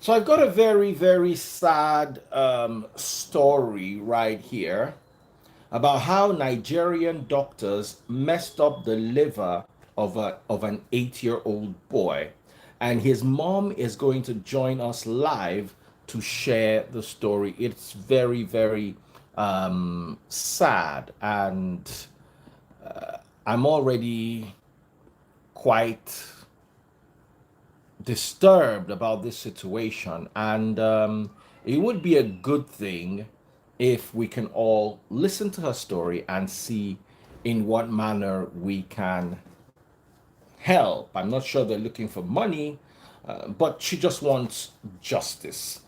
So I've got a very, very sad story right here about how Nigerian doctors messed up the liver of an 8-year-old boy, and his mom is going to join us live to share the story. It's very, very sad, and I'm already quite disturbed about this situation, and it would be a good thing if we can all listen to her story and see in what manner we can help. I'm not sure they're looking for money, but she just wants justice.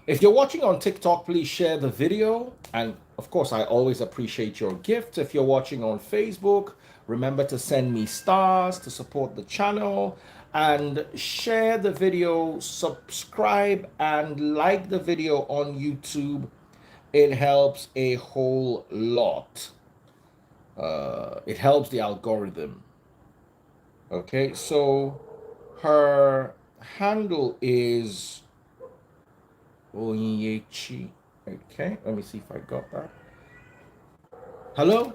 If you're watching on TikTok, please share the video. And of course, I always appreciate your gift. If you're watching on Facebook, remember to send me stars to support the channel and share the video, subscribe, and like the video on YouTube. It helps a whole lot. It helps the algorithm. Okay, so her handle is Onyechi. Okay, let me see if I got that. Hello?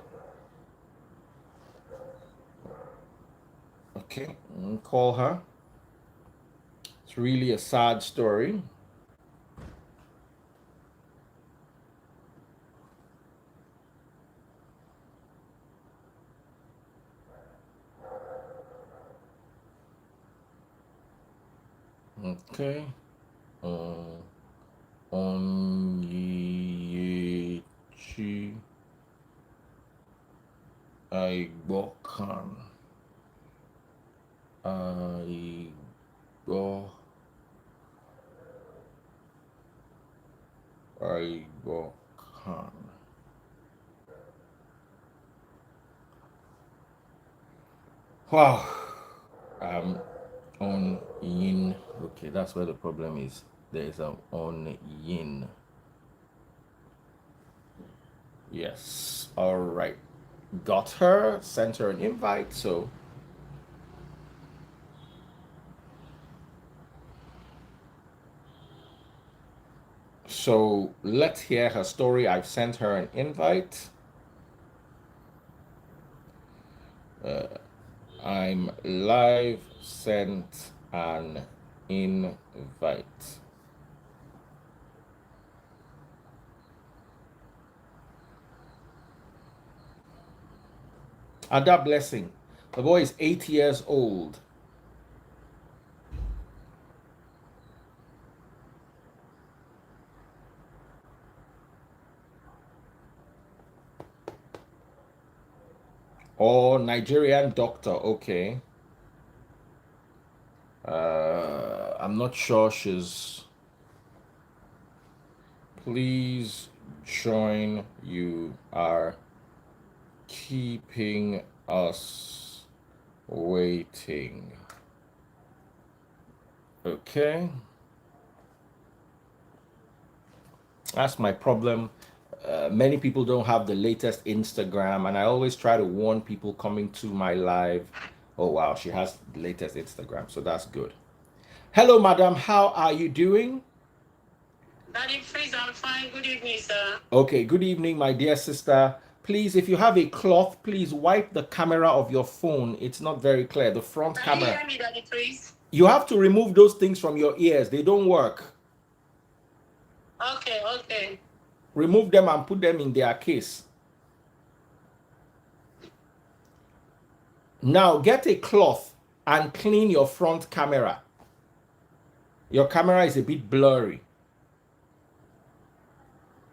Okay, call her. It's really a sad story. Okay. Uh, Onyechi Aibokan. Aibo Aibokan. Wow. On yin. Okay, that's where the problem is. There is an on yin. Yes. All right. Got her. Sent her an invite. So let's hear her story. I've sent her an invite. I'm live. Sent an invite. Ada Blessing. The boy is 8 years old. Oh, Nigerian doctor. Okay. I'm not sure she's. Please join. You are keeping us waiting. Okay. That's my problem. Many people don't have the latest Instagram, and I always try to warn people coming to my live. Oh, wow, she has the latest Instagram, so that's good. Hello, madam. How are you doing? Daddy, please, I'm fine. Good evening, sir. Okay, good evening, my dear sister. Please, if you have a cloth, please wipe the camera of your phone. It's not very clear, the front Can you camera. hear me, Daddy, please? You have to remove those things from your ears. They don't work. Okay, okay. Remove them and put them in their case. Now, get a cloth and clean your front camera. Your camera is a bit blurry,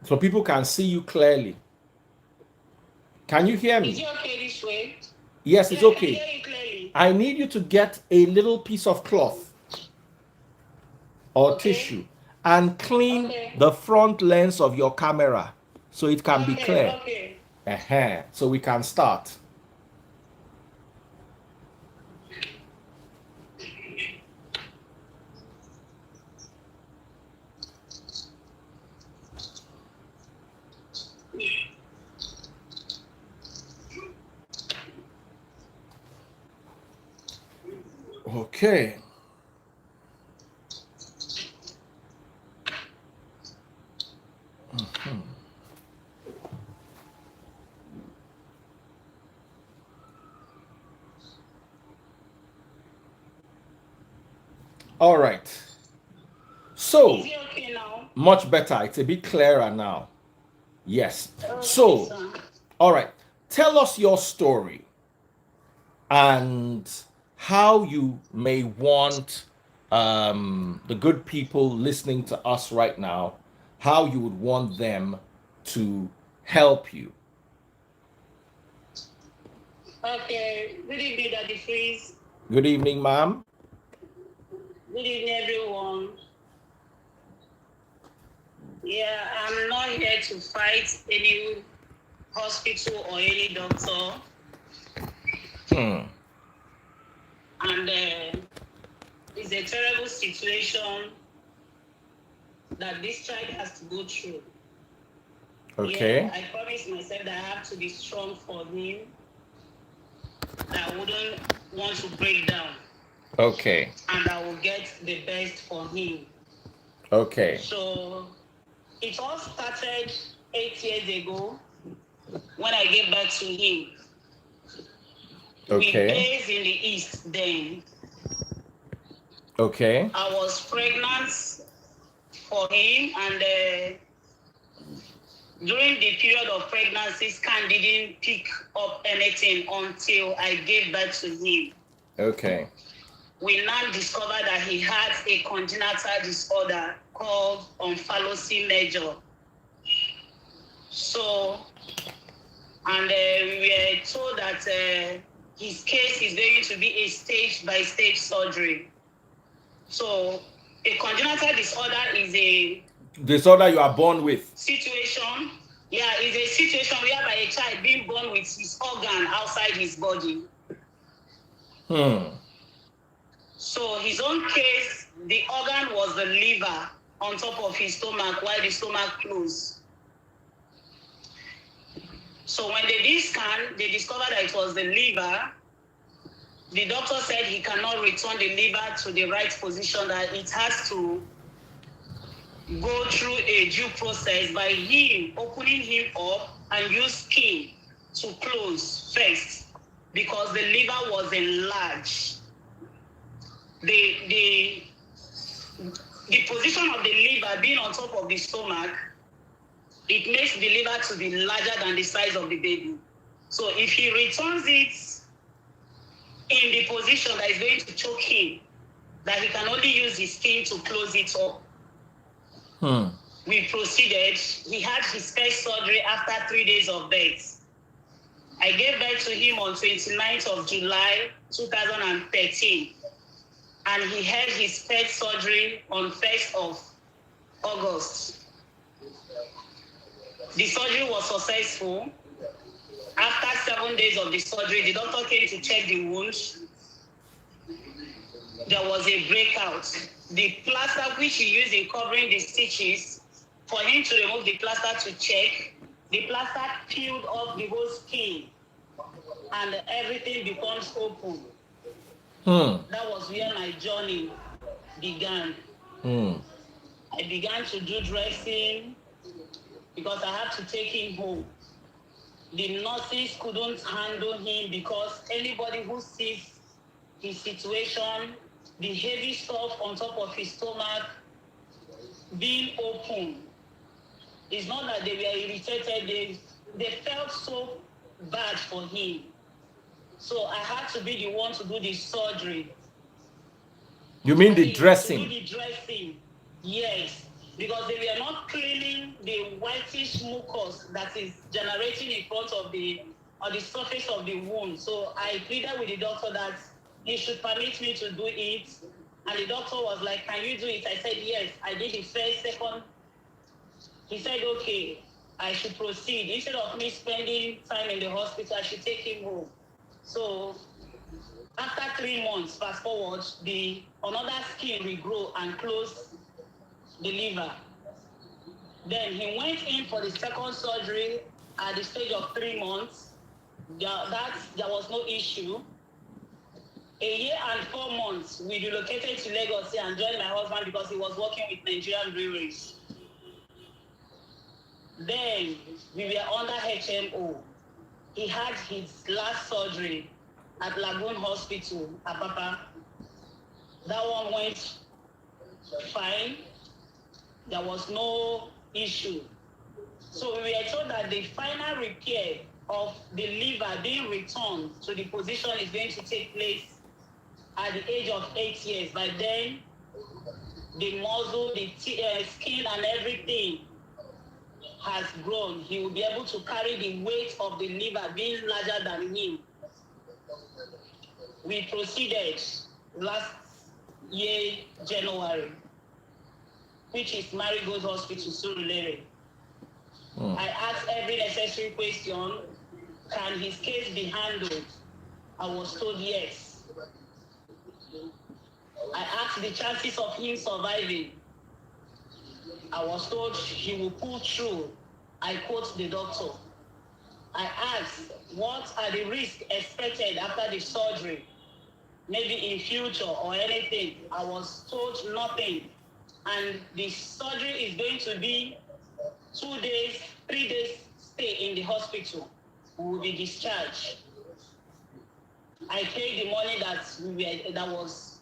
so people can see you clearly. Can you hear Is me? it okay this way? Yes, Yeah, it's I can okay. hear you clearly. I need you to get a little piece of cloth or Okay, tissue and clean okay, the front lens of your camera so it can be okay, clear. okay. So we can start. Okay. All right. Is So, it okay now? much better. It's a bit clearer now. Yes. Okay, So, sir. all right. Tell us your story and how you may want the good people listening to us right now, how you would want them to help you. Okay. Good evening, Daddy Freeze. Good evening, ma'am. Good evening, everyone. Yeah, I'm not here to fight any hospital or any doctor. Hmm. And it's a terrible situation that this child has to go through. Yeah, Okay. I promised myself that I have to be strong for him, that I wouldn't want to break down, Okay. and I will get the best for him. Okay. So it all started 8 years ago when I gave back to him. We Okay. based in the East then. Okay. I was pregnant for him, and during the period of pregnancy, scan didn't pick up anything until I gave birth to him. Okay. We now discovered that he had a congenital disorder called omphalocele major. So, and we were told that his case is going to be a stage-by-stage surgery. So, a congenital disorder is a Disorder you are born with. situation, yeah, is a situation whereby a child being born with his organ outside his body. Hmm. So his own case, the organ was the liver on top of his stomach while the stomach closed. So when they did scan, they discovered that it was the liver. The doctor said he cannot return the liver to the right position, that it has to go through a due process by him opening him up and use skin to close first, because the liver was enlarged. The position of the liver being on top of the stomach, it makes the liver to be larger than the size of the baby. So if he returns it in the position that is going to choke him, that he can only use his skin to close it up. We proceeded. He had his first surgery after 3 days of birth. I gave birth to him on 29th of July 2013, and he had his first surgery on 1st of August. The surgery was successful. After 7 days of the surgery, the doctor came to check the wound. There was a breakout. The plaster which he used in covering the stitches, for him to remove the plaster to check, the plaster peeled off the whole skin and everything becomes open. That was where my journey began. I began to do dressing because I had to take him home. The nurses couldn't handle him because anybody who sees his situation, the heavy stuff on top of his stomach being open, it's not that they were irritated, they felt so bad for him. So I had to be the one to do the surgery. You mean the To do dressing? the dressing, yes, because they were not cleaning the whitish mucus that is generating in front of on the surface of the wound. So I pleaded with the doctor that he should permit me to do it, and the doctor was like, "Can you do it?" I said, "Yes." I did the first, second. He said, "Okay, I should proceed. Instead of me spending time in the hospital, I should take him home." So after 3 months, fast forward, the another skin will grow and close the liver. Then he went in for the second surgery at the stage of 3 months. There was no issue. A year and 4 months, we relocated to Lagos and joined my husband because he was working with Nigerian breweries. Then we were under HMO. He had his last surgery at Lagoon Hospital, Apapa. That one went fine. There was no issue. So we were told that the final repair of the liver being returned to the position is going to take place at the age of 8 years. By then, the muscle, the skin and everything has grown. He will be able to carry the weight of the liver being larger than him. We proceeded last year, January, which is Marigold Hospital, Surulere. I asked every necessary question. Can his case be handled? I was told yes. I asked the chances of him surviving. I was told he will pull through. I quote the doctor. I asked, what are the risks expected after the surgery? Maybe in future or anything. I was told nothing. And the surgery is going to be 2 days, 3 days stay in the hospital. We will be discharged. I paid the money that was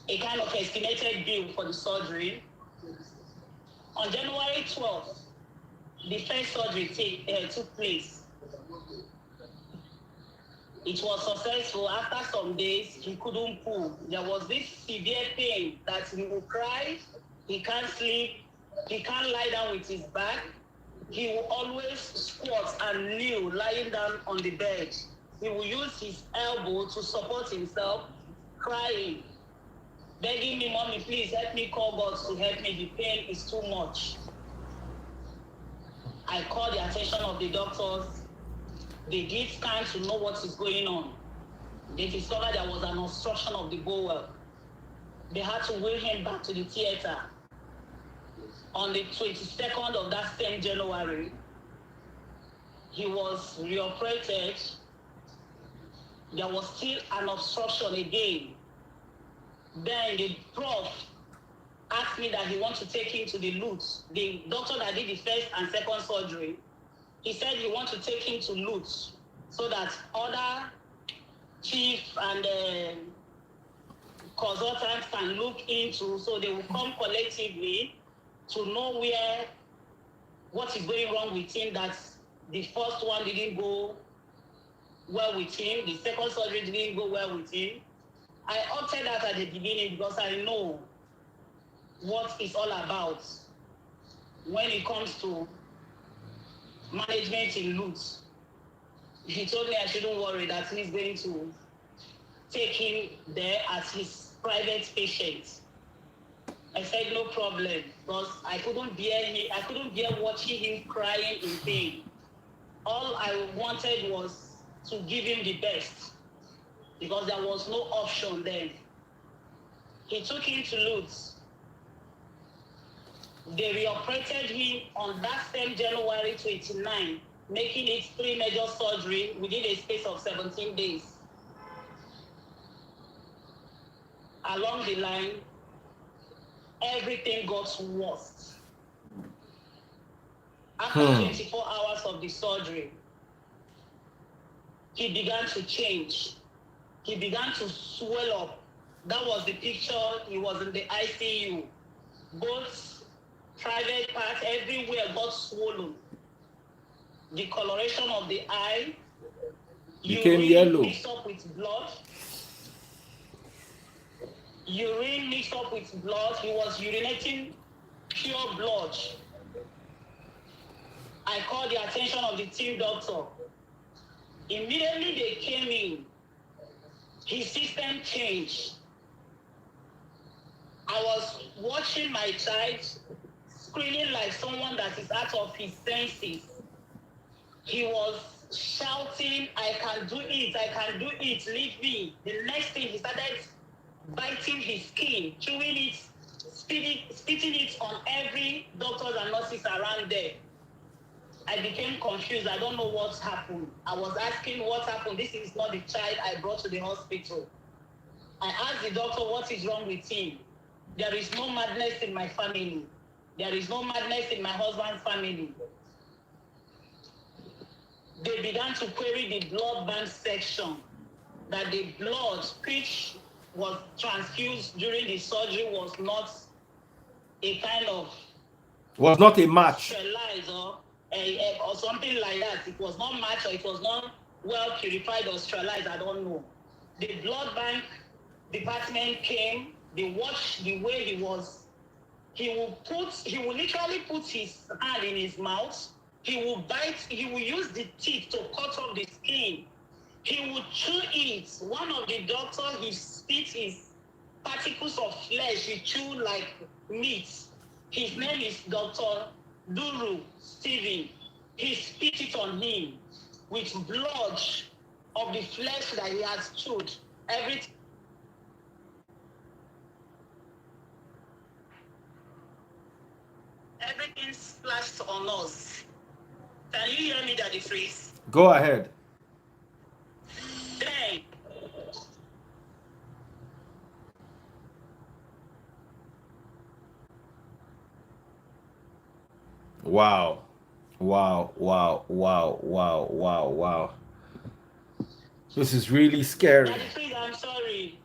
a kind of estimated bill for the surgery. On January 12th, the first surgery took place. It was successful. After some days, he couldn't pull. There was this severe pain that he will cry, he can't sleep, he can't lie down with his back. He will always squat and kneel lying down on the bed. He will use his elbow to support himself, crying, begging me, "Mommy, please help me call God to help me. The pain is too much." I called the attention of the doctors. They did scan to know what is going on. They discovered there was an obstruction of the bowel. They had to wheel him back to the theater. On the 22nd of that same January, he was reoperated. There was still an obstruction again. Then the prof asked me that he wants to take him to the Lutz. The doctor that did the first and second surgery, he said he wants to take him to Lutz so that other chief and consultants can look into, so they will come collectively to know what is going wrong with him, that the first one didn't go well with him, the second surgery didn't go well with him. I opted that at the beginning because I know what it's all about when it comes to management in Lutz. He told me I shouldn't worry, that he's going to take him there as his private patient. I said no problem, because I couldn't bear watching him crying in pain. All I wanted was to give him the best, because there was no option then. He took him to Lutz. They reoperated him on that same January 29, making it 3 major surgeries within a space of 17 days. Along the line, everything got worse. After 24 hours of the surgery, he began to change. He began to swell up. That was the picture. He was in the ICU. Both private parts, everywhere got swollen. The coloration of the eye became yellow. Mixed up with blood. Urine mixed up with blood. He was urinating pure blood. I called the attention of the team doctor. Immediately they came in. His system changed. I was watching my child screaming like someone that is out of his senses. He was shouting, "I can do it, I can do it, leave me." The next thing, he started biting his skin, chewing it, spitting it on every doctors and nurses around there. I became confused. I don't know what happened. I was asking what happened. This is not the child I brought to the hospital. I asked the doctor what is wrong with him. There is no madness in my family. There is no madness in my husband's family. They began to query the blood bank section, that the blood which was transfused during the surgery was not a kind of Was not a match. sterilized or something like that. It was not matched, or it was not well purified or sterilized. I don't know. The blood bank department came. They watched the way he was. He will literally put his hand in his mouth. He will bite. He will use the teeth to cut off the skin. He will chew it. One of the doctors, he spit his particles of flesh. He chew like meat. His name is Dr. Duru Stephen. He spit it on him with blood of the flesh that he has chewed. Everything splashed on us. Can you hear me, Daddy Freeze? Go ahead. Then Wow. Wow. Wow. Wow. Wow. Wow. Wow. This is really scary. Daddy Freeze, I'm sorry.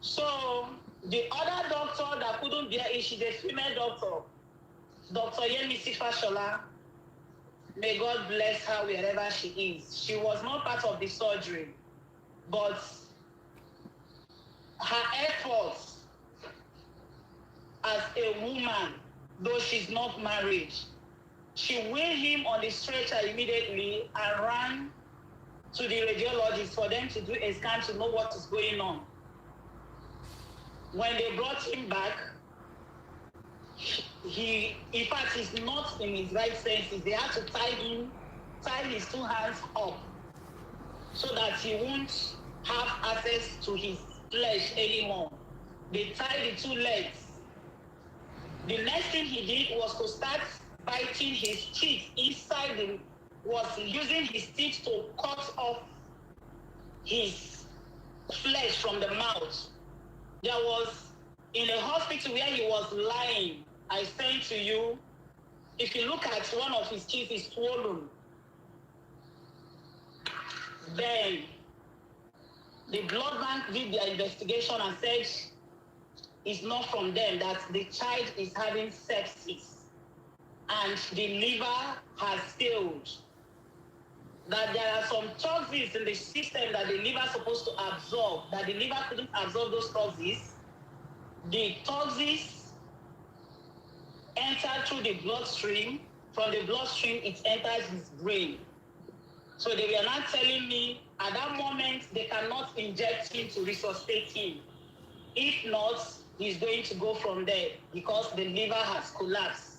So the other doctor that couldn't bear it, she's a female doctor, Dr. Yemisi Fashola. May God bless her wherever she is. She was not part of the surgery, but her efforts as a woman, though she's not married, she wheeled him on the stretcher immediately and ran to the radiologist for them to do a scan to know what is going on. When they brought him back, he, in fact, he's not in his right senses. They had to tie his two hands up so that he won't have access to his flesh anymore. They tied the two legs. The next thing he did was to start biting his teeth inside was using his teeth to cut off his flesh from the mouth. There was, in a hospital where he was lying, I sent to you, if you look at one of his teeth is swollen. Then the blood bank did their investigation and said it's not from them, that the child is having sepsis and the liver has failed. That there are some toxins in the system that the liver is supposed to absorb, that the liver couldn't absorb those toxins. The toxins enter through the bloodstream. From the bloodstream, it enters his brain. So they were not telling me, at that moment, they cannot inject him to resuscitate him. If not, he's going to go from there because the liver has collapsed.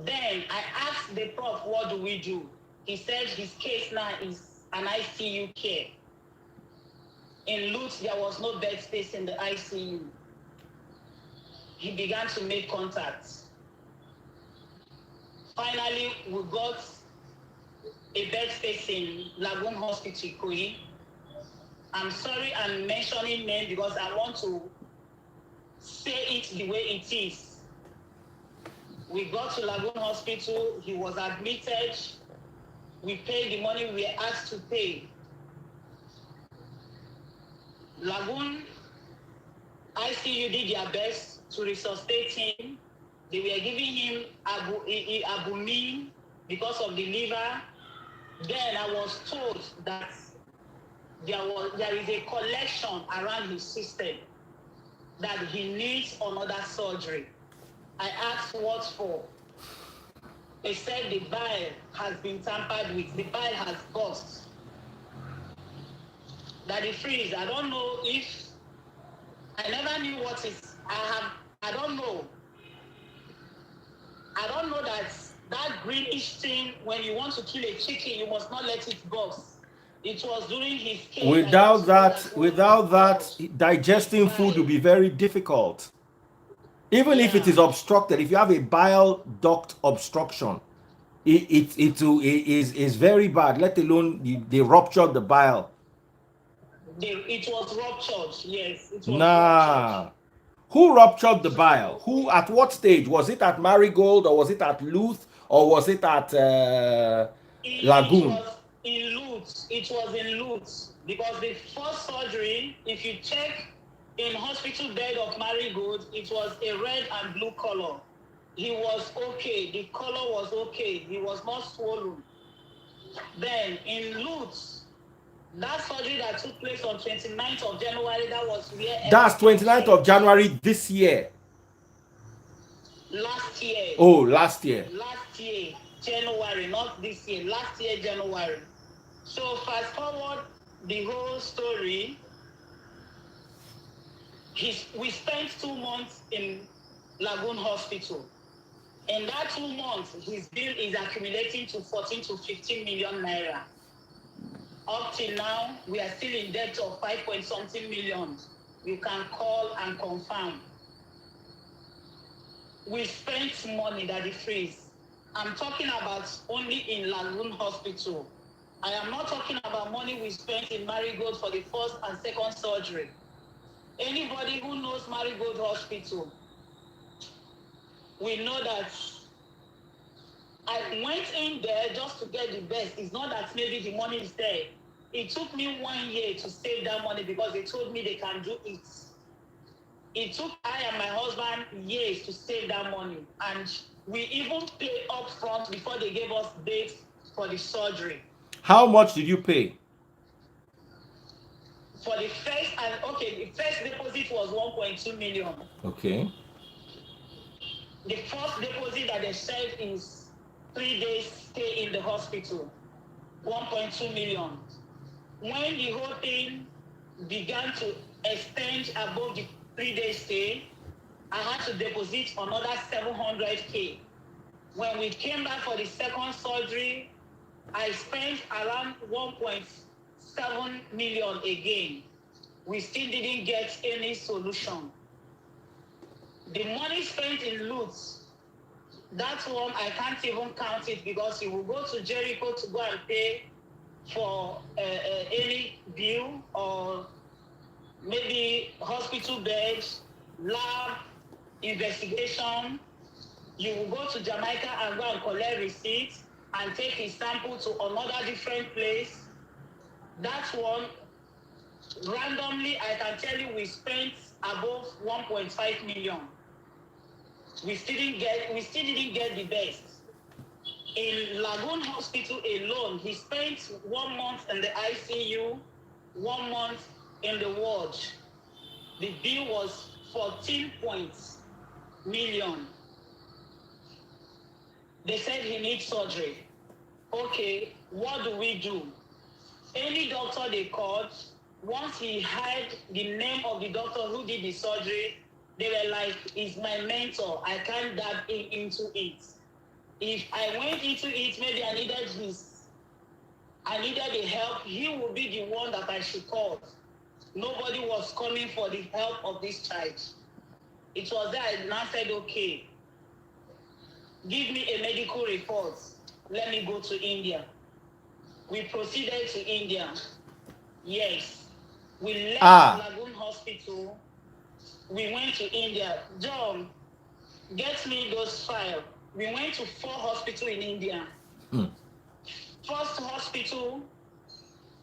Then I asked the prof, what do we do? He said his case now is an ICU care. In Lutz, there was no bed space in the ICU. He began to make contacts. Finally, we got a bed space in Lagoon Hospital, Ikoyi. I'm sorry I'm mentioning name because I want to say it the way it is. We got to Lagoon Hospital, he was admitted, we paid the money we were asked to pay. Lagoon ICU did their best to resuscitate him. They were giving him albumin because of the liver. Then I was told that there is a collection around his system, that he needs another surgery. I asked what for. They said the bile has been tampered with. The bile has burst. Daddy Freeze, I don't know if I never knew what is. I don't know. I don't know that greenish thing, when you want to kill a chicken, you must not let it burst. It was during his case. Without that, digesting food will be very difficult. Even if it is obstructed, if you have a bile duct obstruction, it is very bad. Let alone they ruptured the bile. It was ruptured. Yes, it was ruptured. Who ruptured the bile? Who, at what stage? Was it at Marigold, or was it at Luth, or was it at It Lagoon? was in Lutz. It was in Lutz because the first surgery, if you check in hospital bed of Marigold, it was a red and blue color. He was okay. The color was okay. He was not swollen. Then in Lutz, that surgery that took place on 29th of January, that was where That's everything 29th of changed. January this year. Last year. Oh, last year. Last year, January, not this year. Last year, January. So fast forward the whole story. We spent 2 months in Lagoon Hospital. In that 2 months, his bill is accumulating to 14 to 15 million naira. Up till now, we are still in debt of 5 point something million. You can call and confirm. We spent money that is freeze. I'm talking about only in Lagoon Hospital. I am not talking about money we spent in Marigold for the first and second surgery. Anybody who knows Marigold Hospital will know that I went in there just to get the best. It's not that maybe the money is there. It took me 1 year to save that money because they told me they can do it. It took I and my husband years to save that money. And we even paid up front before they gave us dates for the surgery. How much did you pay? For the first, the first deposit was 1.2 million. Okay. The first deposit that they said is 3 days stay in the hospital, 1.2 million. When the whole thing began to extend above the 3 days stay, I had to deposit another 700K. When we came back for the second surgery, I spent around 1.7 million again. We still didn't get any solution. The money spent in Lutz, that one I can't even count it because you will go to Jericho to go and pay for any bill or maybe hospital beds, lab, investigation. You will go to Jamaica and go and collect receipts and take his sample to another different place. That one, randomly, I can tell you we spent above 1.5 million. We still didn't get the best. In Lagoon Hospital alone, he spent 1 month in the ICU, 1 month in the ward. The bill was 14 million. They said he needs surgery. Okay, what do we do? Any doctor they called, once he had the name of the doctor who did the surgery, they were like, he's my mentor. I can't dive into it. If I went into it, maybe I needed the help, he would be the one that I should call. Nobody was coming for the help of this child. It was there I now said, okay, give me a medical report. Let me go to India. We proceeded to India. Yes. We left Lagoon Hospital. We went to India. John, get me those files. We went to 4 hospitals in India. First hospital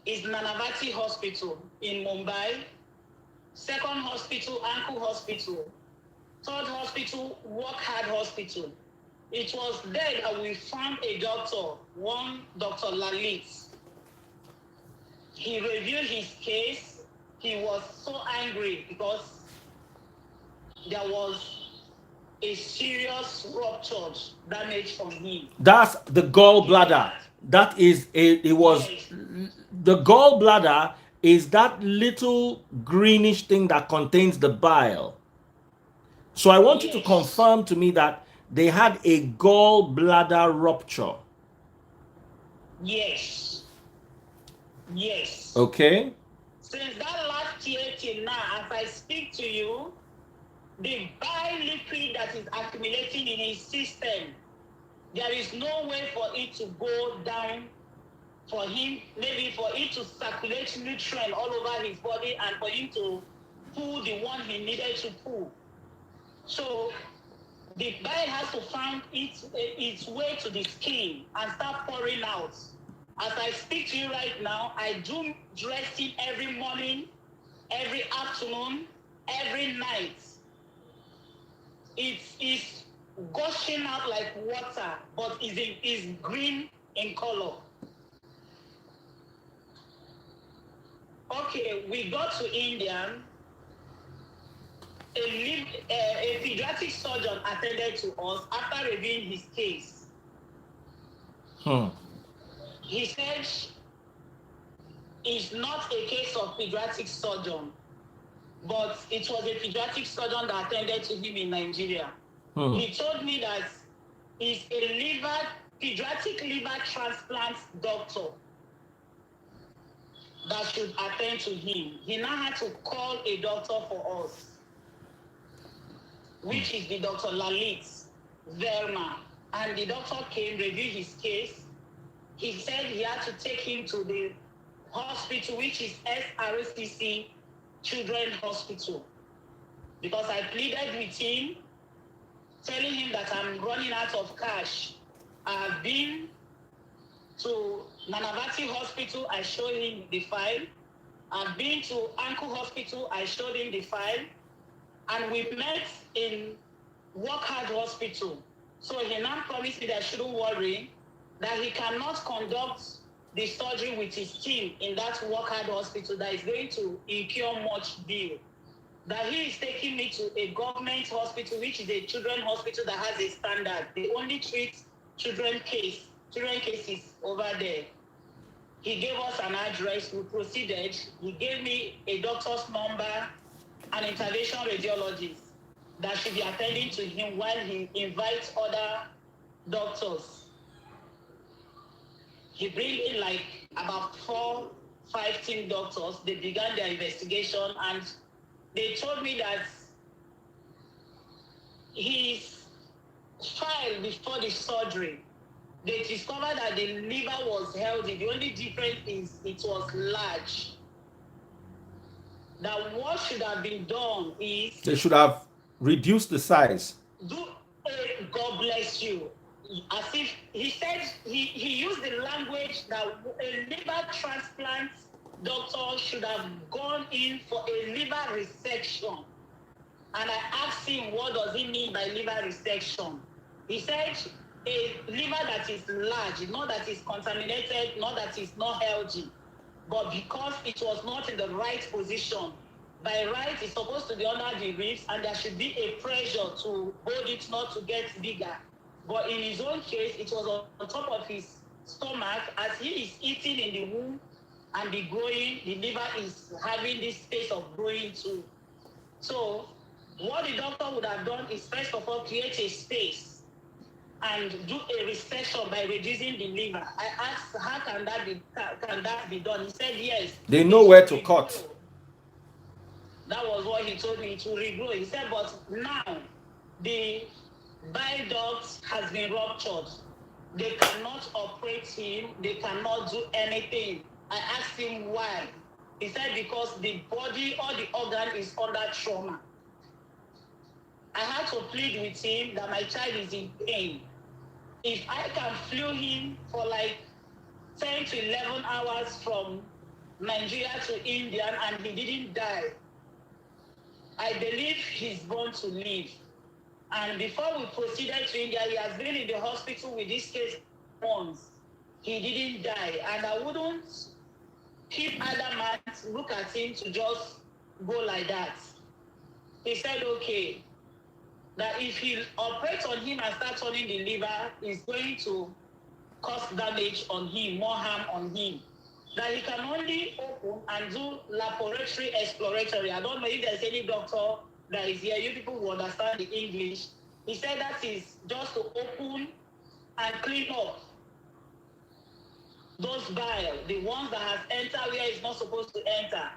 is Nanavati Hospital in Mumbai. Second hospital, Ankle Hospital. Third hospital, Work Hard Hospital. It was there that we found a doctor, one Dr. Lalit. He reviewed his case. He was so angry because there was a serious ruptured damage on him. That's the gallbladder. That is it was Yes. The gallbladder is that little greenish thing that contains the bile. So I want you to confirm to me that they had a gallbladder rupture. Yes. Yes. Okay. Since that last year till now, as I speak to you, the bile liquid that is accumulating in his system, there is no way for it to go down for him, maybe for it to circulate nutrient all over his body and for him to pull the one he needed to pull. So the bile has to find its way to the skin and start pouring out. As I speak to you right now, I do dressing every morning, every afternoon, every night. It's gushing out like water, but is green in color. Okay, we got to India. A pediatric surgeon attended to us after reviewing his case. He said it's not a case of pediatric surgeon, but it was a pediatric surgeon that attended to him in Nigeria. He told me that he's a pediatric liver transplant doctor that should attend to him. He now had to call a doctor for us, which is the Dr. Lalit Verma. And the doctor came, reviewed his case. He said he had to take him to the hospital, which is SRCC Children's Hospital, because I pleaded with him, telling him that I'm running out of cash. I've been to Nanavati Hospital, I showed him the file. I've been to Anku Hospital, I showed him the file. And we met in Workhard Hospital. So he now promised me that I shouldn't worry, that he cannot conduct the surgery with his team in that Workhard Hospital, that is going to incur much bill. That he is taking me to a government hospital, which is a children's hospital that has a standard. They only treat children cases over there. He gave us an address, we proceeded. He gave me a doctor's number, an intervention radiologist that should be attending to him while he invites other doctors. He brings in like about 4-5 team doctors. They began their investigation and they told me that his file before the surgery, they discovered that the liver was healthy. The only difference is it was large. That what should have been done is they should have reduced the size. God bless you. As if he said, he used the language that a liver transplant doctor should have gone in for a liver resection. And I asked him, what does he mean by liver resection? He said, a liver that is large, not that is contaminated, not that is not healthy, but because it was not in the right position. By right, it's supposed to be under the ribs, and there should be a pressure to hold it not to get bigger. But in his own case, it was on top of his stomach. As he is eating in the womb and the growing, the liver is having this space of growing too. So what the doctor would have done is, first of all, create a space and do a resection by reducing the liver. I asked, how can that be done? He said, yes. They know where to cut. That was what he told me, to regrow. He said, but now the bile duct has been ruptured. They cannot operate him. They cannot do anything. I asked him why. He said, because the body or the organ is under trauma. I had to plead with him that my child is in pain. If I can flew him for like 10 to 11 hours from Nigeria to India and he didn't die, I believe he's born to live. And before we proceeded to India, he has been in the hospital with this case once. He didn't die. And I wouldn't keep adamant, look at him to just go like that. He said, okay, that if he operates on him and starts turning the liver, it's going to cause damage on him, more harm on him. That he can only open and do laboratory exploratory. I don't know if there's any doctor that is here, you people who understand the English. He said that is just to open and clean up those bile, the ones that have entered where it's not supposed to enter.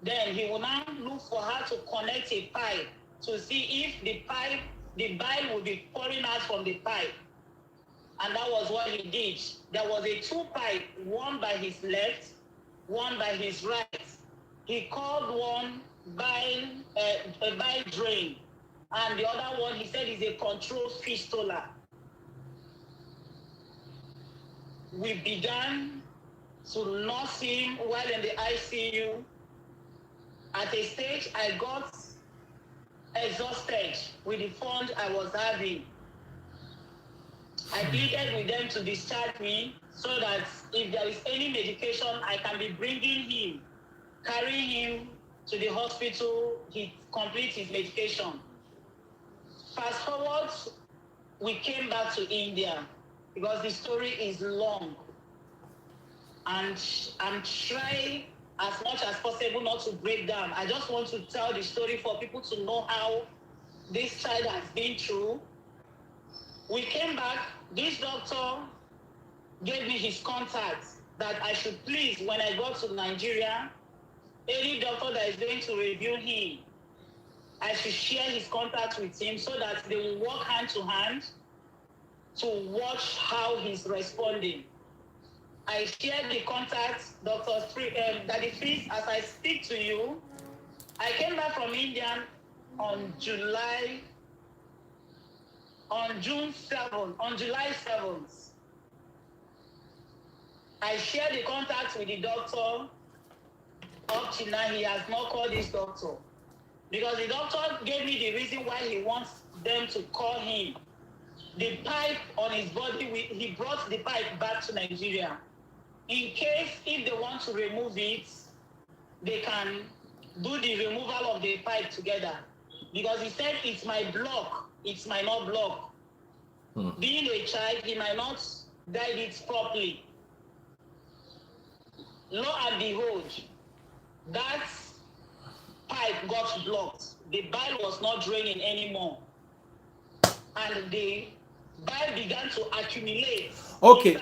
Then he will now look for how to connect a pipe to see if the bile will be pouring out from the pipe. And that was what he did. There was a 2 pipe, one by his left, one by his right. He called one a bile drain. and the other one he said is a controlled fistula. We began to nurse him while in the ICU. At a stage, I got exhausted with the fund I was having. I pleaded with them to discharge me so that if there is any medication, I can be bringing him, carrying him to the hospital, he complete his medication. Fast forward, we came back to India because the story is long. And I'm trying as much as possible not to break down. I just want to tell the story for people to know how this child has been through. We came back, this doctor gave me his contact that I should please, when I go to Nigeria, any doctor that is going to review him, I should share his contact with him so that they will work hand to hand to watch how he's responding. I shared the contact, Daddy Fils, as I speak to you. I came back from India on July 7th. I shared the contact with the doctor. Up to now, he has not called this doctor. Because the doctor gave me the reason why he wants them to call him. The pipe on his body, he brought the pipe back to Nigeria. In case, if they want to remove it, they can do the removal of the pipe together. Because he said, it's my block, it might not block. Being a child, he might not guide it properly. Lo and behold, that pipe got blocked. The bile was not draining anymore. And the bile began to accumulate. Okay,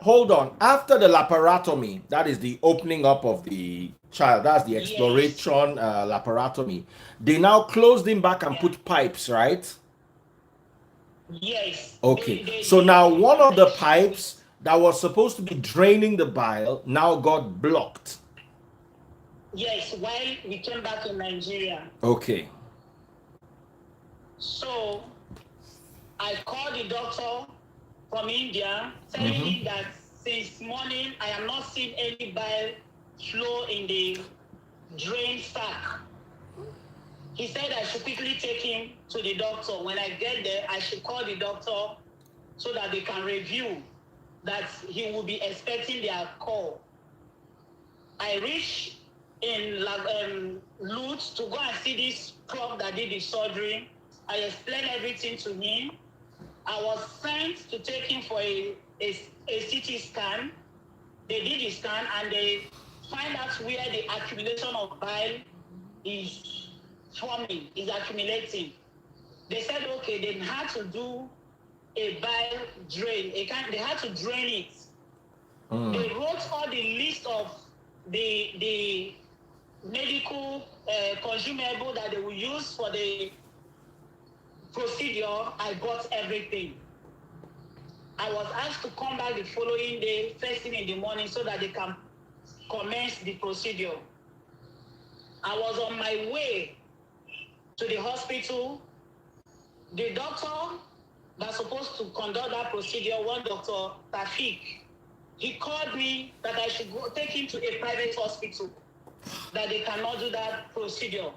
hold on. After the laparotomy, that is the opening up of the child, that's the exploration laparotomy. They now closed him back and put pipes, right? Yes. Okay, so now one of the pipes that was supposed to be draining the bile now got blocked. Yes, while we came back in Nigeria. Okay. So I called the doctor from India, telling him that since morning I am not seeing any bile flow in the drain sac. He said I should quickly take him to the doctor. When I get there, I should call the doctor so that they can review that he will be expecting their call. I reached in Lutz to go and see this prof that did the surgery. I explained everything to him. I was sent to take him for a CT scan. They did the scan and they find out where the accumulation of bile is forming, is accumulating. They said, okay, they had to do a bile drain. They had to drain it. They wrote all the list of the medical consumable that they will use for the procedure. I got everything. I was asked to come back the following day, first thing in the morning, so that they can commence the procedure. I was on my way to the hospital. The doctor that's supposed to conduct that procedure, one Dr. Tafik, he called me that I should go take him to a private hospital, that they cannot do that procedure.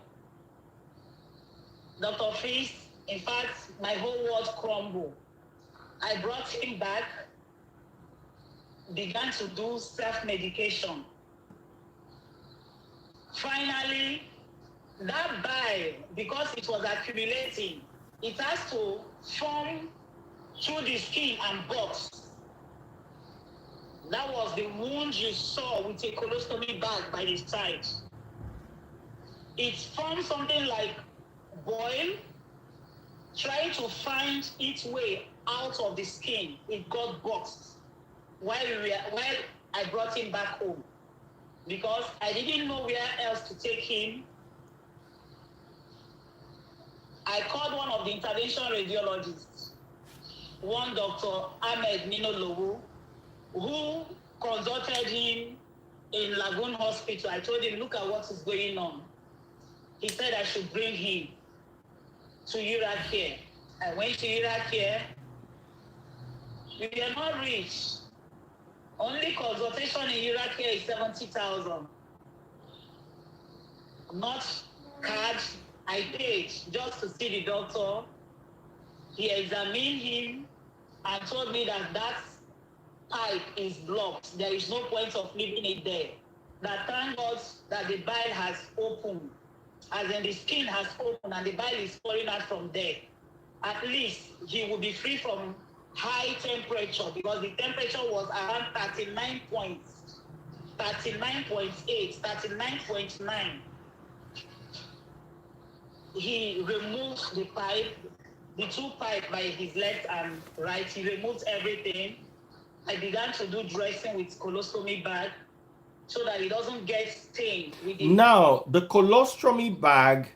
Dr. Fils, in fact, my whole world crumbled. I brought him back, began to do self-medication. Finally, that bile, because it was accumulating, it has to form through the skin and burst. That was the wound you saw with a colostomy bag by the side. It formed something like boil, trying to find its way out of the skin. It got boxed while I brought him back home, because I didn't know where else to take him. I called one of the intervention radiologists, one Dr. Ahmed Minolowu, who consulted him in Lagoon Hospital. I told him, look at what is going on. He said I should bring him. to Uracare. I went to Uracare. We are not rich. Only consultation in Uracare is 70,000. Not card. I paid just to see the doctor. He examined him and told me that that pipe is blocked. There is no point of leaving it there. That thank God that the bile has opened, as in the skin has opened and the bile is pouring out from there. At least he will be free from high temperature, because the temperature was around 39 points, 39.8, 39.9. He removed the pipe, the two pipes by his left and right. He removed everything. I began to do dressing with colostomy bag so that it doesn't get stained with it. Now, the colostomy bag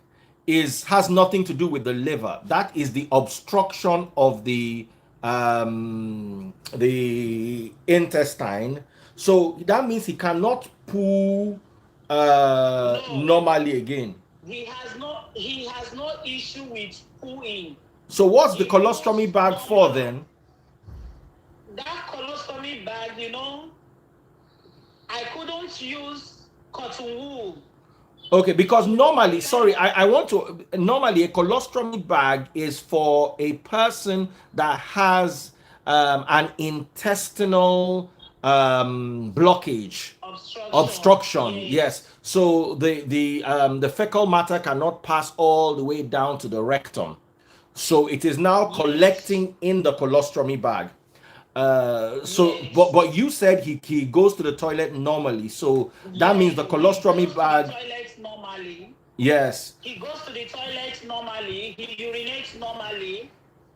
has nothing to do with the liver. That is the obstruction of the intestine. So that means he cannot poo normally again. He has no issue with pooing. So what's the colostomy bag for then? That colostomy bag, I couldn't use cotton wool. Okay, because normally, normally a colostomy bag is for a person that has an intestinal blockage, obstruction. Yes. So the fecal matter cannot pass all the way down to the rectum. So it is now collecting in the colostomy bag. But you said he goes to the toilet normally, so that means the colostomy bag. He goes to the toilet normally. Yes. He goes to the toilet normally. He urinates normally.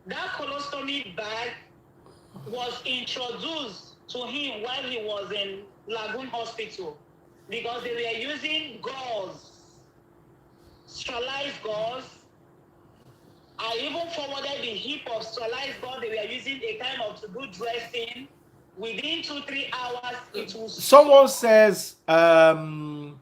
That colostomy bag was introduced to him while he was in Lagoon Hospital, because they were using gauze, sterilized gauze. I even forwarded the heap of sterilized gauze they were using a kind of to do dressing. Within 2-3 hours, it was. Someone says to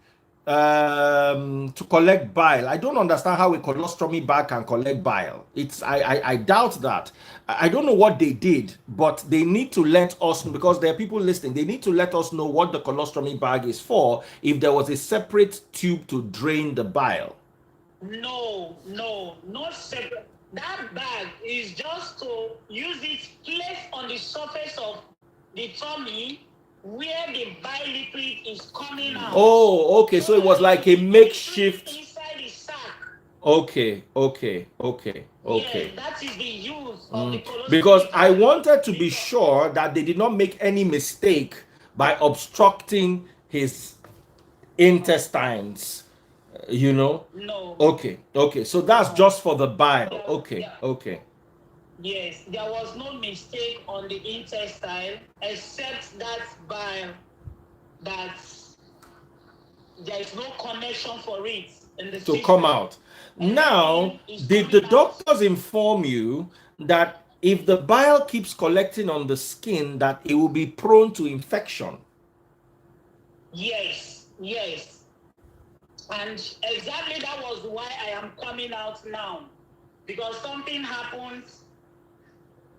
collect bile. I don't understand how a colostomy bag can collect bile. I doubt that. I don't know what they did, but they need to let us know, because there are people listening. They need to let us know what the colostomy bag is for, if there was a separate tube to drain the bile. No, not separate. That bag is just to use it placed on the surface of the tummy where the bile liquid is coming out. Oh, okay. So it was like a makeshift. Inside the sac. Okay. Yeah, that is the use of the colostomy. Because I wanted to be sure that they did not make any mistake by obstructing his intestines. No. Okay. So that's just for the bile. Okay. Yes, there was no mistake on the intestine, except that bile, that there is no connection for it in the system. Come out. Now, did the doctors inform you that if the bile keeps collecting on the skin, that it will be prone to infection? Yes. And exactly that was why I am coming out now, because something happened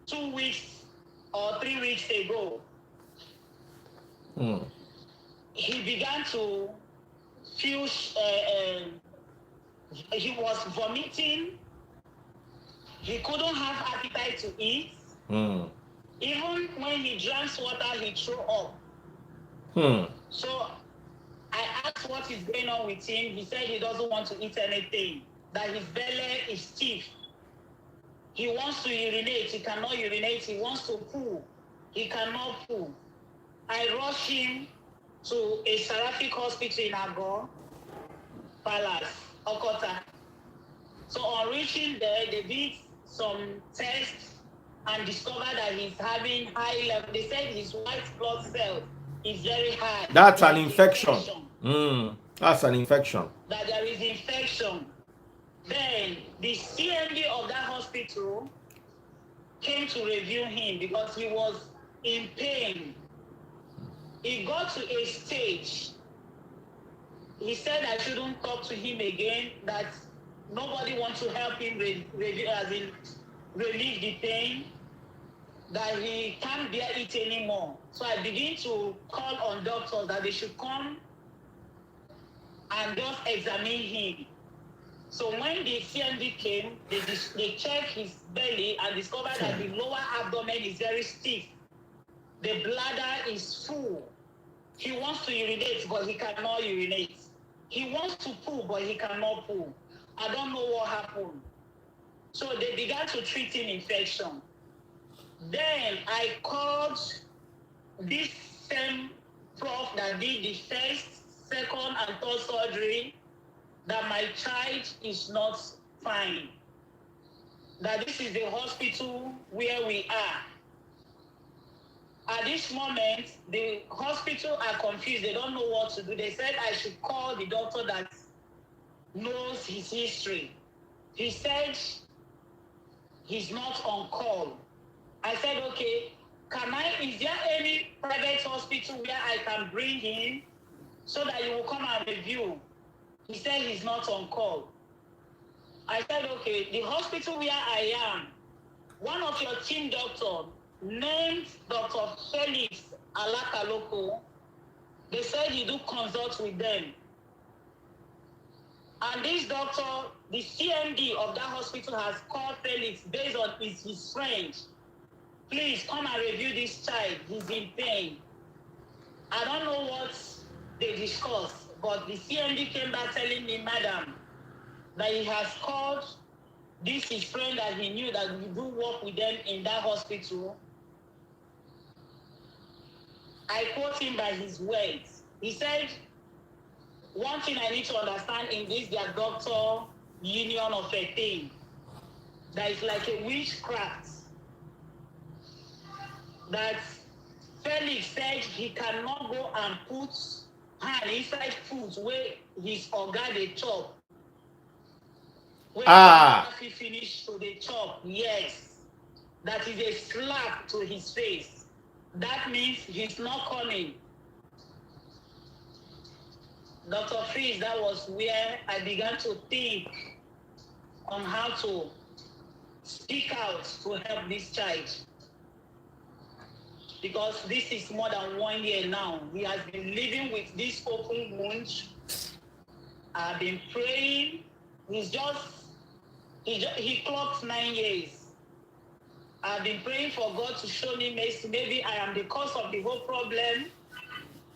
2 weeks or 3 weeks ago. He began to feel, he was vomiting. He couldn't have appetite to eat. Even when he drank water, he threw up. So I asked what is going on with him. He said he doesn't want to eat anything, that his belly is stiff. He wants to urinate, he cannot urinate. He wants to poo, he cannot poo. I rushed him to a Seraphic hospital in Agor Palace, Okota. So on reaching there, they did some tests and discovered that he's having high level. They said his white blood cell is very high. That's an infection. That's an infection. That there is infection. Then the CMD of that hospital came to review him because he was in pain. He got to a stage. He said I shouldn't talk to him again, that Nobody wants to help him relieve the pain, that he can't bear it anymore. So I begin to call on doctors that they should come and just examine him. So when the CMD came, they checked his belly and discovered that the lower abdomen is very stiff. The bladder is full. He wants to urinate, but he cannot urinate. He wants to poo, but he cannot poo. I don't know what happened. So they began to treat him infection. Then I called this same prof that did the first, second, and third surgery, that my child is not fine. That this is the hospital where we are. At this moment, the hospital are confused. They don't know what to do. They said I should call the doctor that knows his history. He said he's not on call. I said, okay, is there any private hospital where I can bring him so that you will come and review? He said he's not on call. I said, okay, the hospital where I am, one of your team doctors named Dr. Felix Alakaloko, they said you do consult with them. And this doctor, the CMD of that hospital, has called Felix based on his friend. Please come and review this child. He's in pain. I don't know what they discussed, but the CMD came back telling me, madam, that he has called this his friend that he knew that we do work with them in that hospital. I quote him by his words. He said, one thing I need to understand in this, their doctor union of a thing, that is like a witchcraft. That Felix said he cannot go and put hand inside food where his organ they chop. When he finished to the chop, yes. That is a slap to his face. That means he's not coming. Dr. Fish, that was where I began to think on how to speak out to help this child. Because this is more than 1 year now. He has been living with this open wound. I've been praying. He clocked 9 years. I've been praying for God to show me mercy. Maybe I am the cause of the whole problem.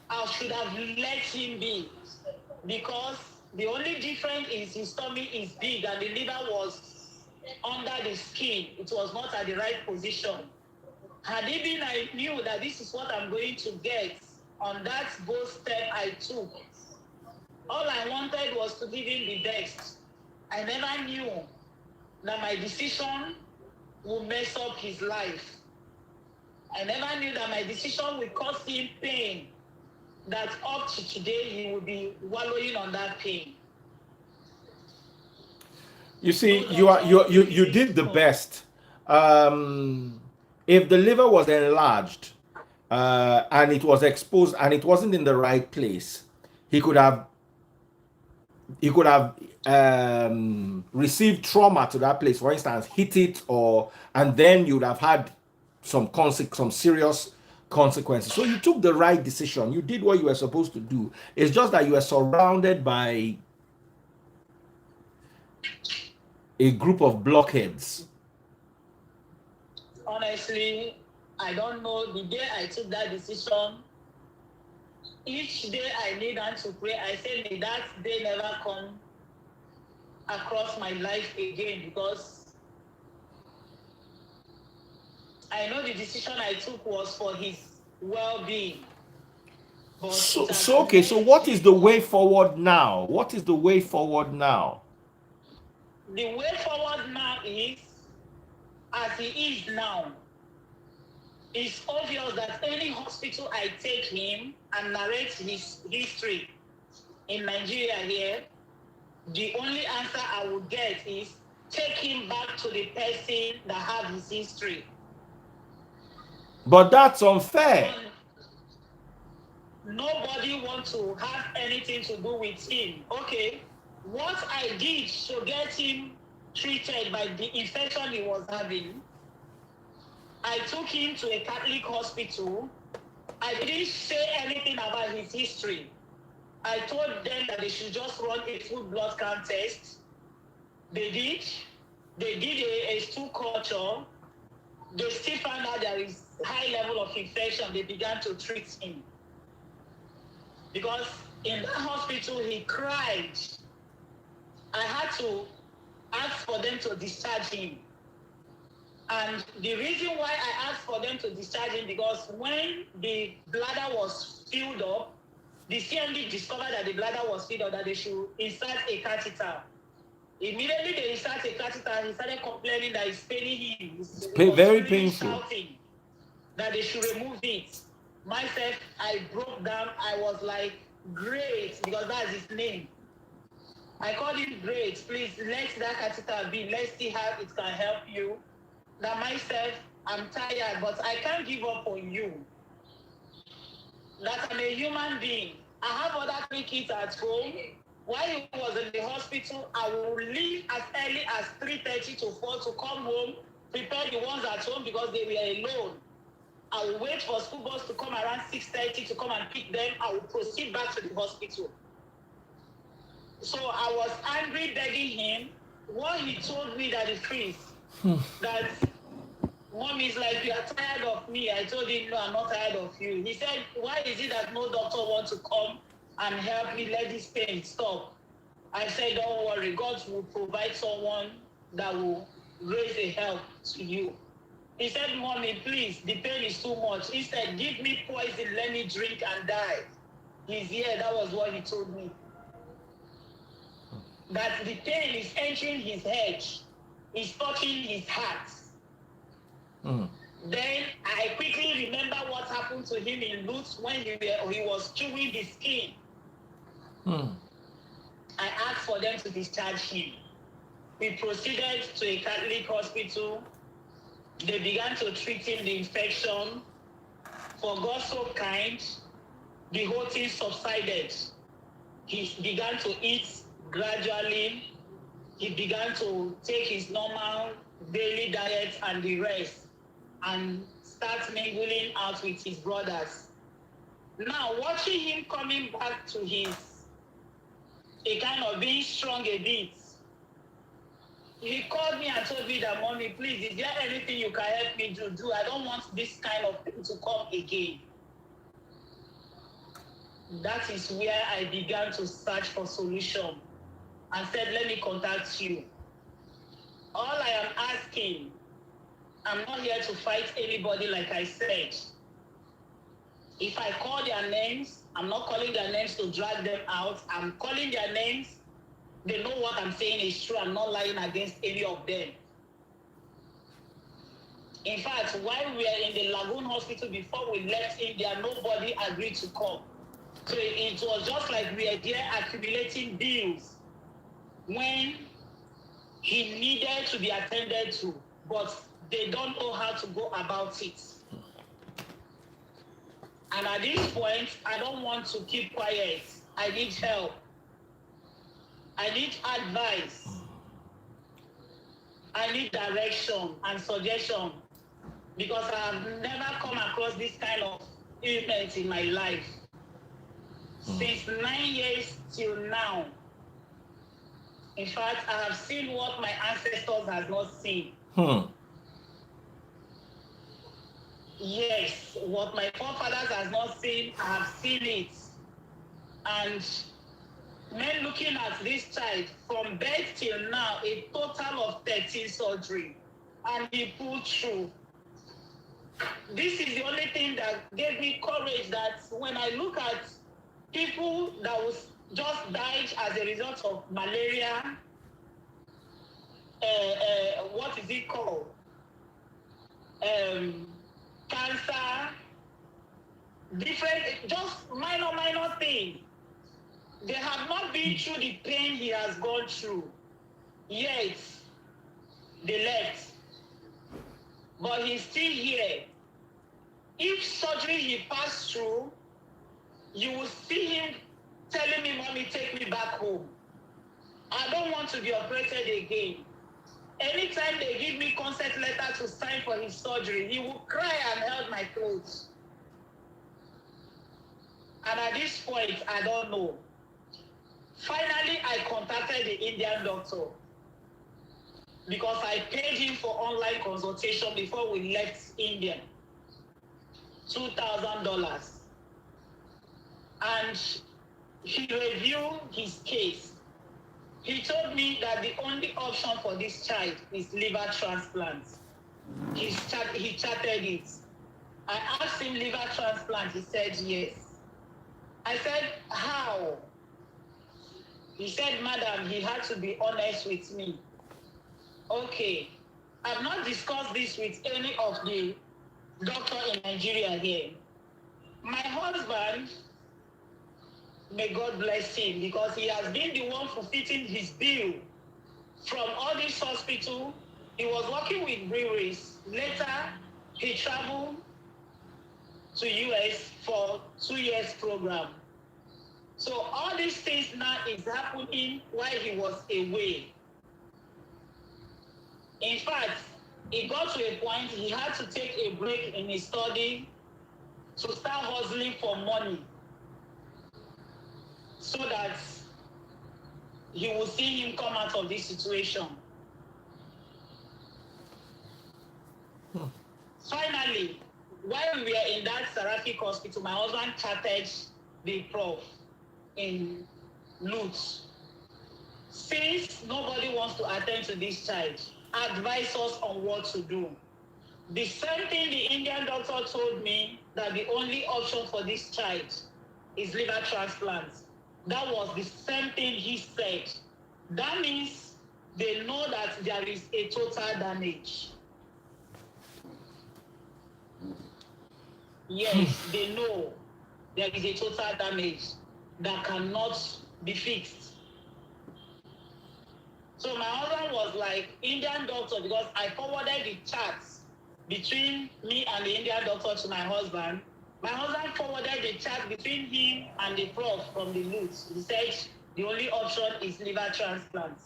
I should have let him be. Because the only difference is his tummy is big and the liver was under the skin. It was not at the right position. Had it been I knew that this is what I'm going to get on that bold step I took, all I wanted was to give him the best. I never knew that my decision would mess up his life. I never knew that my decision would cause him pain, that up to today he will be wallowing on that pain. You see, you did the best. If the liver was enlarged and it was exposed and it wasn't in the right place, he could have received trauma to that place. For instance, hit it, and then you'd have had some serious consequences. So you took the right decision. You did what you were supposed to do. It's just that you were surrounded by a group of blockheads. Honestly, I don't know. The day I took that decision, each day I need to pray. I say, may that day never come across my life again, because I know the decision I took was for his well-being. Okay, so what is the way forward now? What is the way forward now? The way forward now is, as he is now, it's obvious that any hospital I take him and narrate his history in Nigeria here, the only answer I will get is take him back to the person that had his history. But that's unfair. Nobody wants to have anything to do with him. Okay, What I did to get him treated by the infection he was having, I took him to a Catholic hospital. I didn't say anything about his history. I told them that they should just run a full blood count test. They did. They did a stool culture. They still found out there is high level of infection. They began to treat him. Because in that hospital, he cried. I had to ask for them to discharge him. And the reason why I asked for them to discharge him, because when the bladder was filled up, the CMD discovered that the bladder was filled up, that they should insert a catheter. Immediately they insert a catheter, he started complaining that it's paining him. It's He was very really painful. shouting that they should remove it. Myself, I broke down. I was like, great, because that's his name. I called him, great, please let that catheter be. Let's see how it can help you. That myself, I'm tired, but I can't give up on you. That I'm a human being. I have other 3 kids at home. While he was in the hospital, I will leave as early as 3:30 to 4 to come home, prepare the ones at home because they were alone. I will wait for school bus to come around 6:30 to come and pick them. I will proceed back to the hospital. So I was angry, begging him. What he told me that is free, that Mom is like, you are tired of me. I told him, no, I'm not tired of you. He said, why is it that no doctor wants to come and help me let this pain stop? I said, don't worry. God will provide someone that will raise a help to you. He said, Mommy, please, the pain is too much. He said, give me poison, let me drink and die. He's here. That was what he told me. That the pain is entering his head. It's touching his heart. Then I quickly remember what happened to him in Lutz when he was chewing the skin. I asked for them to discharge him. We proceeded to a Catholic hospital. They began to treat him the infection. For God so kind, the whole thing subsided. He began to eat gradually. He began to take his normal daily diet and the rest, and start mingling out with his brothers. Now, watching him coming back to a kind of being strong a bit, he called me and told me that, Mommy, please, is there anything you can help me do? I don't want this kind of thing to come again. That is where I began to search for solution and said, let me contact you. All I am asking, I'm not here to fight anybody, like I said. If I call their names, I'm not calling their names to drag them out. I'm calling their names. They know what I'm saying is true. I'm not lying against any of them. In fact, while we were in the Lagoon Hospital, before we left India, nobody agreed to come. So it was just like we were there accumulating bills when he needed to be attended to, but they don't know how to go about it. And at this point, I don't want to keep quiet. I need help. I need advice. I need direction and suggestion, because I have never come across this kind of illness in my life. Since 9 years till now. In fact, I have seen what my ancestors have not seen. Yes, what my forefathers have not seen, I have seen it. And men looking at this child from birth till now, a total of 13 surgery, and he pulled through. This is the only thing that gave me courage, that when I look at people that was just died as a result of malaria, what is it called? Cancer, different, just minor thing. They have not been through the pain he has gone through. Yet, they left. But he's still here. Each surgery he passed through, you will see him telling me, Mommy, take me back home. I don't want to be operated again. Anytime they give me consent letter to sign for his surgery, he will cry and held my clothes. And at this point, I don't know. Finally, I contacted the Indian doctor because I paid him for online consultation before we left India. $2,000. And he reviewed his case. He told me that the only option for this child is liver transplant. He charted it. I asked him liver transplant. He said yes. I said, how? He said, madam, he had to be honest with me. Okay. I've not discussed this with any of the doctor in Nigeria here. My husband, may God bless him, because he has been the one fulfilling his bill from all these hospitals. He was working with breweries. Later, he traveled to US for 2 years program. So all these things now is happening while he was away. In fact, it got to a point he had to take a break in his study to start hustling for money so that he will see him come out of this situation. Finally, while we were in that Seraphic hospital, my husband chatted the prof in Lutz. Since nobody wants to attend to this child, advise us on what to do. The same thing the Indian doctor told me, that the only option for this child is liver transplant. That was the same thing he said. That means they know that there is a total damage. Yes, they know there is a total damage that cannot be fixed. So my husband was like, Indian doctor, because I forwarded the chats between me and the Indian doctor to my husband. My husband forwarded the chat between him and the prof from the Lutz. He said the only option is liver transplant.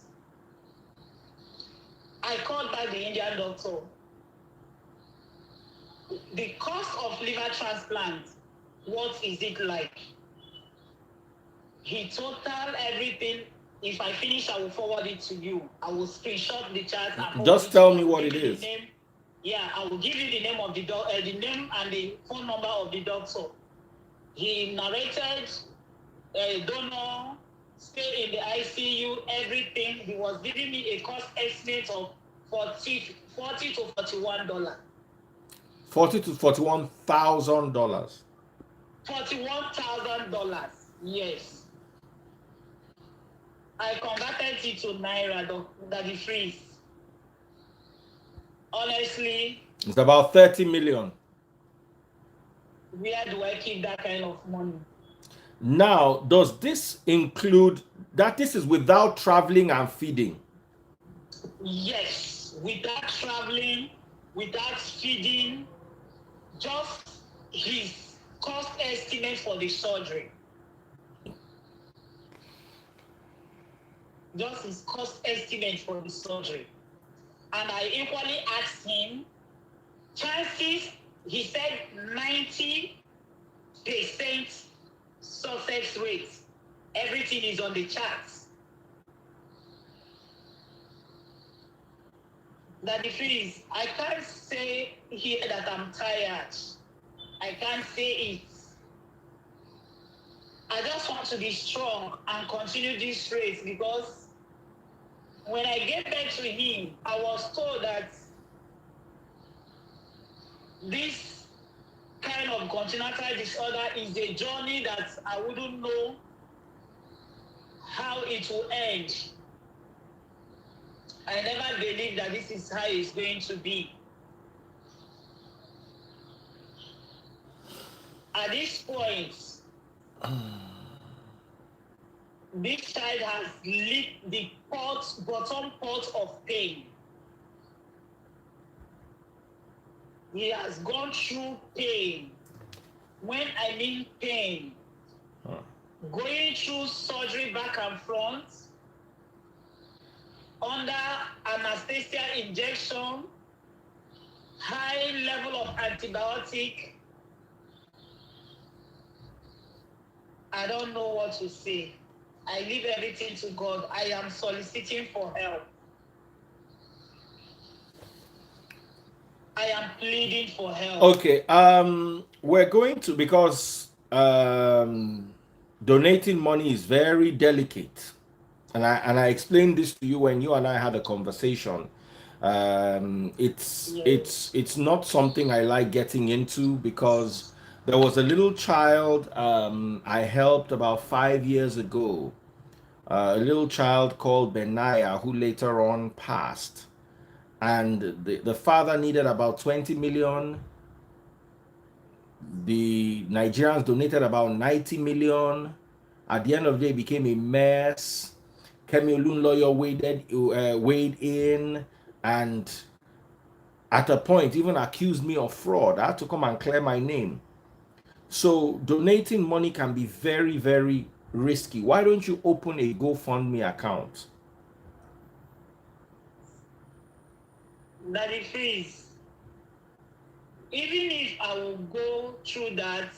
I called back the Indian doctor. The cost of liver transplant, what is it like? He totaled everything. If I finish, I will forward it to you. I will screenshot the chat and Just tell me what it is. Yeah, I will give you the name of the name and the phone number of the doctor. He narrated donor, stay in the ICU, everything. He was giving me a cost estimate of $40 to $41. $40,000 to $41,000. $41,000. Yes. I converted it to Naira, the freeze. Honestly, It's about 30 million. Where do I keep that kind of money? Now, does this include that this is without traveling and feeding? Yes, without traveling, without feeding, just his cost estimate for the surgery. Just his cost estimate for the surgery. And I equally asked him, chances, he said 90% success rate. Everything is on the charts. That the freeze, I can't say here that I'm tired. I can't say it. I just want to be strong and continue this race, because when I get back to him, I was told that this kind of congenital disorder is a journey that I wouldn't know how it will end. I never believed that this is how it's going to be. At this point, this child has licked the bottom part of pain. He has gone through pain. When I mean pain, going through surgery back and front, under anesthesia injection, high level of antibiotic. I don't know what to say. I leave everything to God. I am soliciting for help. I am pleading for help. Okay, we're going to, because donating money is very delicate, and I explained this to you when you and I had a conversation. It's not something I like getting into, because there was a little child I helped about 5 years ago, a little child called Benaiah, who later on passed, and the father needed about 20 million. The Nigerians donated about 90 million. At the end of the day, it became a mess. Kemi Olun lawyer weighed in, and at a point even accused me of fraud. I had to come and clear my name. So donating money can be very, very risky. Why don't you open a GoFundMe account? Daddy, please. Even if I will go through that,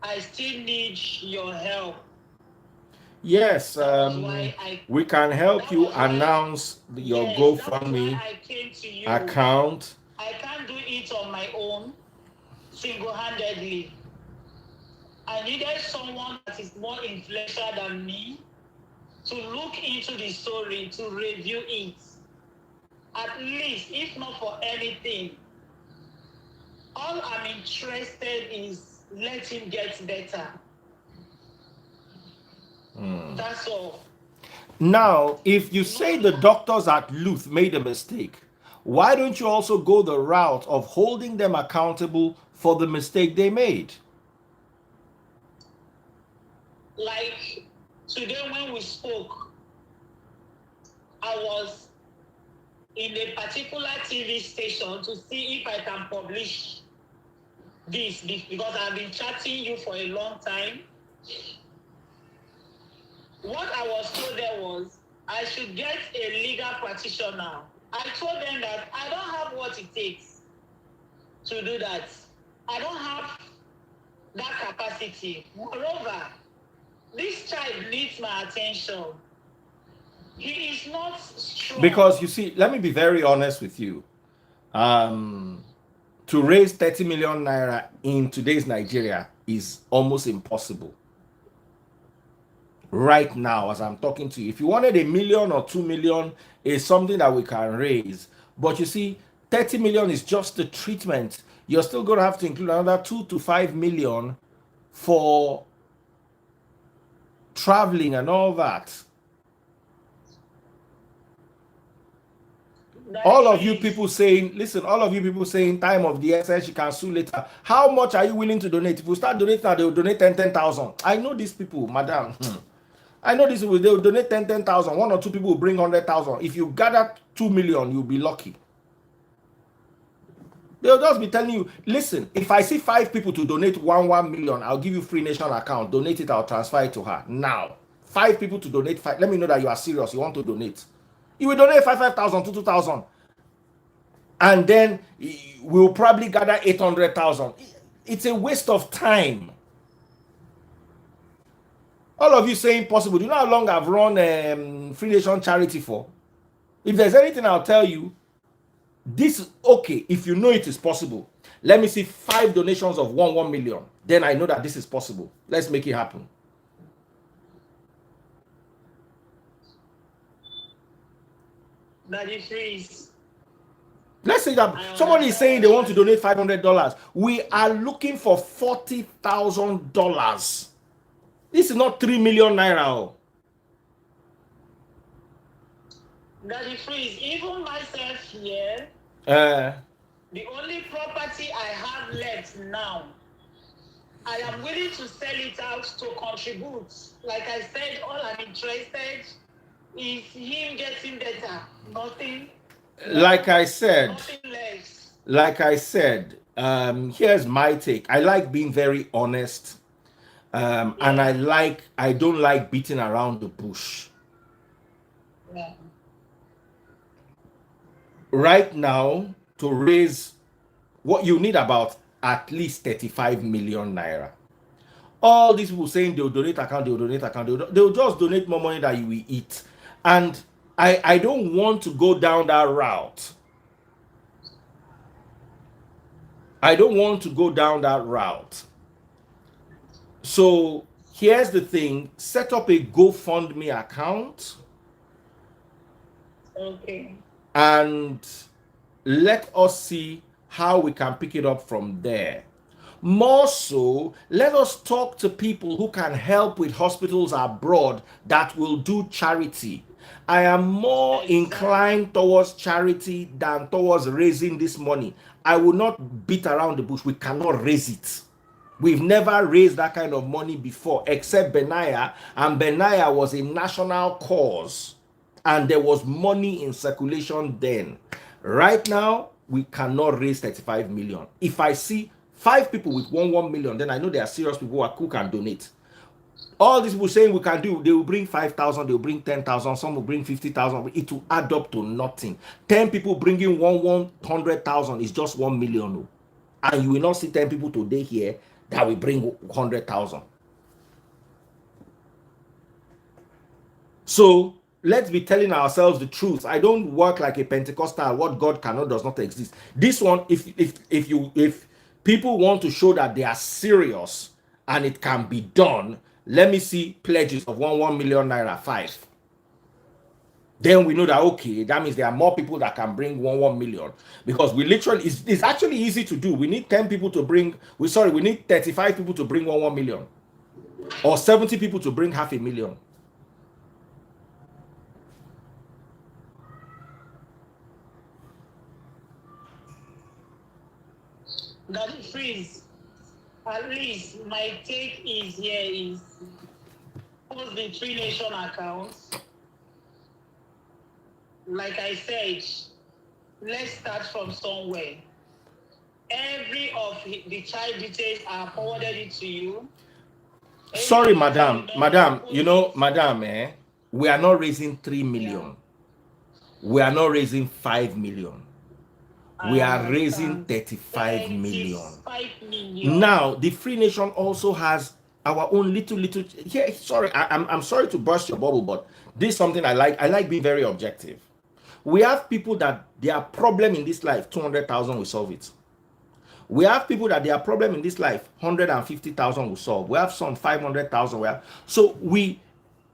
I still need your help. Yes, we can help you announce your GoFundMe account. I can't do it on my own, single-handedly. I needed someone that is more influential than me to look into the story, to review it. At least, if not for anything, all I'm interested is let him get better. That's all. Now, if you say the doctors at Luth made a mistake, why don't you also go the route of holding them accountable for the mistake they made? Like today when we spoke, I was in a particular TV station to see if I can publish this because I've been chatting you for a long time. What I was told there was I should get a legal practitioner. I told them that I don't have what it takes to do that. I don't have that capacity. Moreover, this child needs my attention. He is not strong. Because you see, let me be very honest with you. To raise 30 million naira in today's Nigeria is almost impossible. Right now, as I'm talking to you, if you wanted 1 million or 2 million, is something that we can raise. But you see, 30 million is just the treatment. You're still going to have to include another 2 to 5 million for traveling and all that. All of you people saying, listen, all of you people saying time of the essence, you can sue later. How much are you willing to donate? If you start donating now, they will donate 10,000. I know these people, madam. I know these people, they will donate 10,000. One or two people will bring 100,000. If you gather 2 million, you'll be lucky. They'll just be telling you, listen, if I see 5 people to donate 1 million, I'll give you free nation account. Donate it, I'll transfer it to her. Now, 5 people to donate 5. Let me know that you are serious. You want to donate. You will donate 5,000 to 2,000. And then we'll probably gather 800,000. It's a waste of time. All of you saying possible. Do you know how long I've run Free Nation Charity for? If there's anything I'll tell you, this is okay. If you know it is possible, let me see 5 donations of 1 million. Then I know that this is possible. Let's make it happen. Daddy, please. Let's say that somebody is saying they want to donate $500. We are looking for $40,000. This is not 3 million naira. Daddy, please. Even myself here, the only property I have left now, I am willing to sell it out to contribute. Like I said, all I'm interested is him getting better. Nothing. Like I said, nothing less. Like I said, here's my take. I like being very honest, and I don't like beating around the bush. Yeah. Right now, to raise what you need about at least 35 million naira. All these people saying they'll donate account, they'll donate account, they'll just donate more money that you will eat. And I don't want to go down that route. I don't want to go down that route. So here's the thing: set up a GoFundMe account Okay. and let us see how we can pick it up from there. More so, let us talk to people who can help with hospitals abroad that will do charity. I am more Exactly. inclined towards charity than towards raising this money. I will not beat around the bush. We cannot raise it. We've never raised that kind of money before, except Benaya, and Benaya was a national cause, and there was money in circulation then. Right now, we cannot raise 35 million. If I see 5 people with 1 million, then I know there are serious people who can donate. All these people saying we can do, they will bring 5,000, they will bring 10,000, some will bring 50,000. It will add up to nothing. 10 people bringing 100,000 is just 1 million. And you will not see 10 people today here that will bring 100,000. So let's be telling ourselves the truth. I don't work like a Pentecostal. What God cannot does not exist. This one, if people want to show that they are serious and it can be done, let me see pledges of 1 million naira 5. Then we know that okay, that means there are more people that can bring 1 million, because we literally it's actually easy to do. We need 10 people to bring. We need 35 people to bring 1 million, or 70 people to bring 500,000. That freeze. At least my take is here is post the Three Nation accounts. Like I said, let's start from somewhere. Every of the child details are forwarded it to you. Sorry, Any account madam, number, madam, post it. madam, we are not raising 3 Yeah, million. We are not raising 5 million. I We are raising understand. 35 million. 35 million. Now, the Free Nation also has our own little. Here, sorry, I'm sorry to burst your bubble, but this is something I like. I like being very objective. We have people that their problem in this life, 200,000 will solve it. We have people that their problem in this life, 150,000 will solve. We have some 500,000.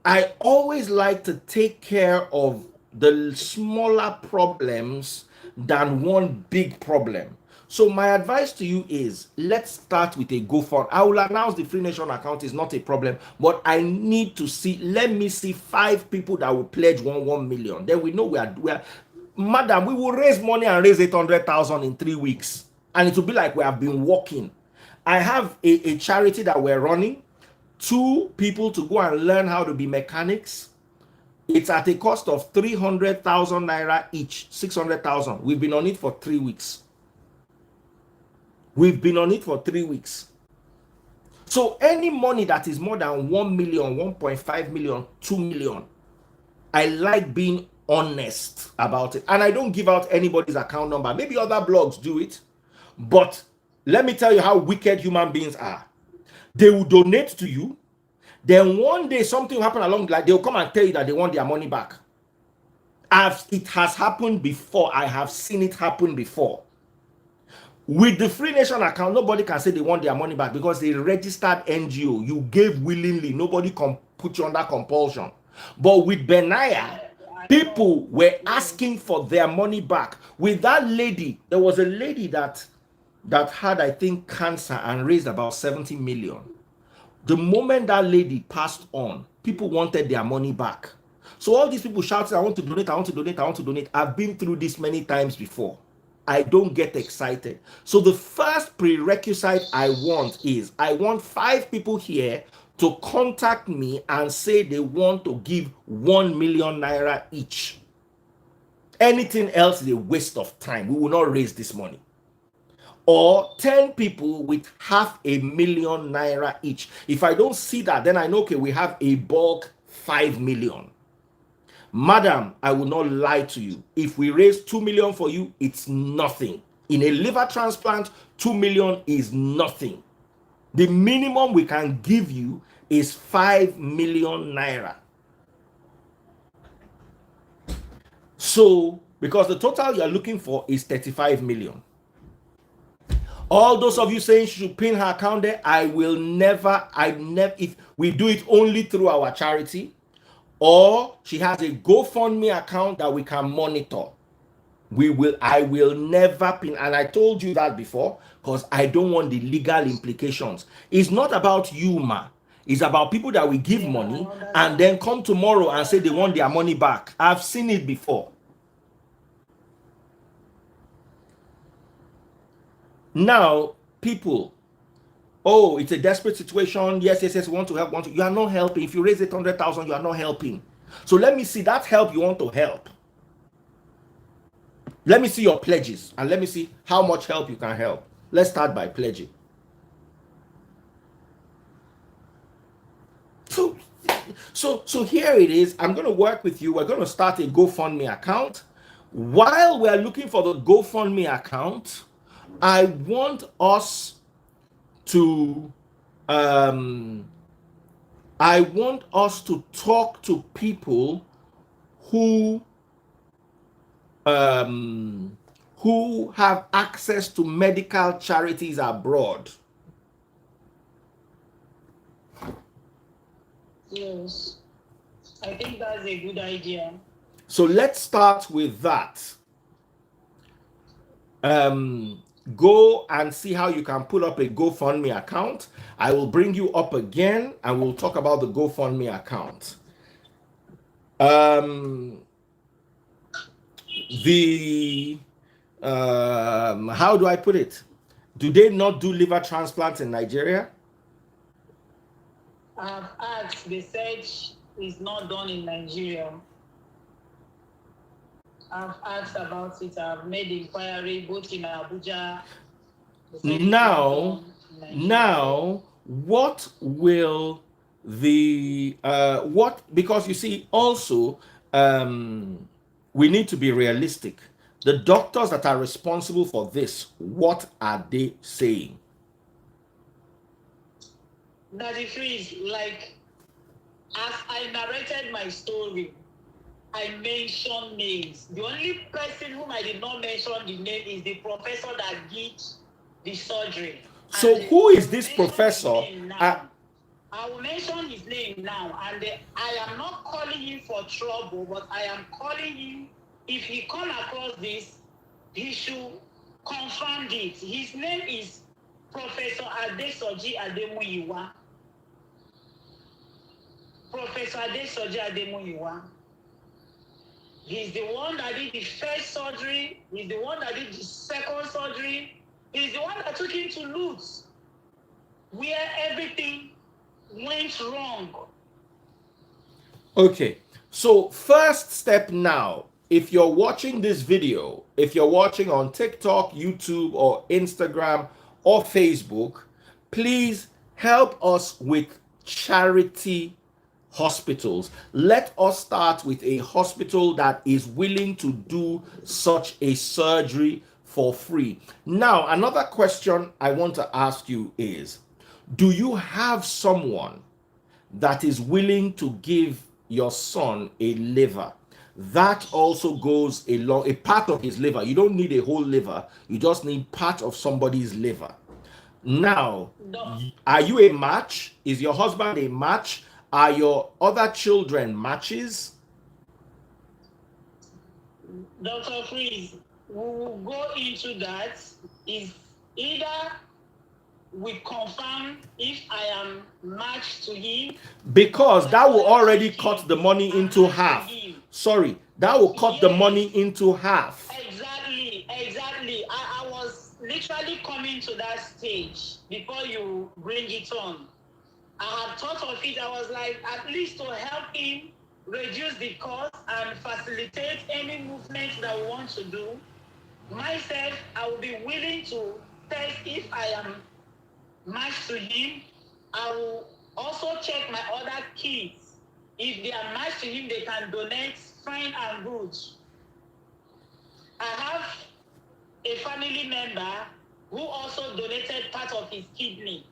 I always like to take care of the smaller problems than one big problem. So my advice to you is, let's start with a GoFund. I will announce the Free Nation account is not a problem, but I need to see. Let me see 5 people that will pledge 1 million. Then we know madam. We will raise money and raise 800,000 in 3 weeks, and it will be like we have been working. I have a charity that we're running. 2 people to go and learn how to be mechanics. It's at a cost of 300,000 naira each, 600,000. We've been on it for 3 weeks. We've been on it for 3 weeks. So any money that is more than 1 million, 1.5 million, 2 million, I like being honest about it. And I don't give out anybody's account number. Maybe other blogs do it. But let me tell you how wicked human beings are. They will donate to you. Then one day something will happen along, like they'll come and tell you that they want their money back. It has happened before. I have seen it happen before. With the Free Nation account, nobody can say they want their money back because they registered NGO. You gave willingly. Nobody can put you under compulsion. But with Benaya, I know. people were asking for their money back. With that lady, there was a lady that had, I think, cancer and raised about 70 million. The moment that lady passed on, people wanted their money back. So all these people shouting, I want to donate, I want to donate, I want to donate. I've been through this many times before. I don't get excited. So the first prerequisite I want 5 people here to contact me and say they want to give 1 million naira each. Anything else is a waste of time. We will not raise this money. Or 10 people with 500,000 naira each. If I don't see that, then I know, okay, we have a bulk 5 million. Madam, I will not lie to you. If we raise 2 million for you, it's nothing. In a liver transplant, 2 million is nothing. The minimum we can give you is 5 million naira. So, because the total you're looking for is 35 million. All those of you saying she should pin her account there, if we do it only through our charity, or she has a GoFundMe account that we can monitor. I will never pin, and I told you that before, because I don't want the legal implications. It's not about you, ma. It's about people that we give money and then come tomorrow and say they want their money back. I've seen it before. Now, people, oh, it's a desperate situation. Yes, want to help. You are not helping. If you raise 800,000, you are not helping. So let me see that help you want to help. Let me see your pledges and let me see how much help you can help. Let's start by pledging. So here it is. I'm going to work with you. We're going to start a GoFundMe account. While we're looking for the GoFundMe account, I want us to talk to people who have access to medical charities abroad. Yes, I think that's a good idea. So let's start with that. Go and see how you can pull up a GoFundMe account. I will bring you up again and we'll talk about the GoFundMe account. How do I put it? Do they not do liver transplants in Nigeria? I've asked, they said it's not done in Nigeria. I've asked about it. I've made inquiry both in Abuja. Now, what will because you see, also, we need to be realistic. The doctors that are responsible for this, what are they saying? That it is like, as I narrated my story, I mentioned names. The only person whom I did not mention the name is the professor that did the surgery. So who is this professor? I will mention his name now, and I am not calling him for trouble, but I am calling him. If he come across this, he should confirm it. His name is Professor Adesoji Ademuyiwa. Professor Adesoji Ademuyiwa. He's the one that did the first surgery. He's the one that did the second surgery. He's the one that took him to Lutz, where everything went wrong. Okay, so first step now, if you're watching this video, if you're watching on TikTok, YouTube, or Instagram, or Facebook, please help us with charity hospitals. Let us start with a hospital that is willing to do such a surgery for free. Now, another question I want to ask you is, do you have someone that is willing to give your son a liver? That also goes a part of his liver. You don't need a whole liver. You just need part of somebody's liver. Now, are you a match? Is your husband a match? Are your other children matches? Dr. Freeze, we will go into that. Is either we confirm if I am matched to him, because that will already cut the money into half. Sorry, that will cut the money into half. Exactly. I was literally coming to that stage before you bring it on. I had thought of it. I was like, at least to help him reduce the cost and facilitate any movement that we want to do. Myself, I will be willing to test if I am matched to him. I will also check my other kids If they are matched to him, they can donate, fine and good. I have a family member who also donated part of his kidney.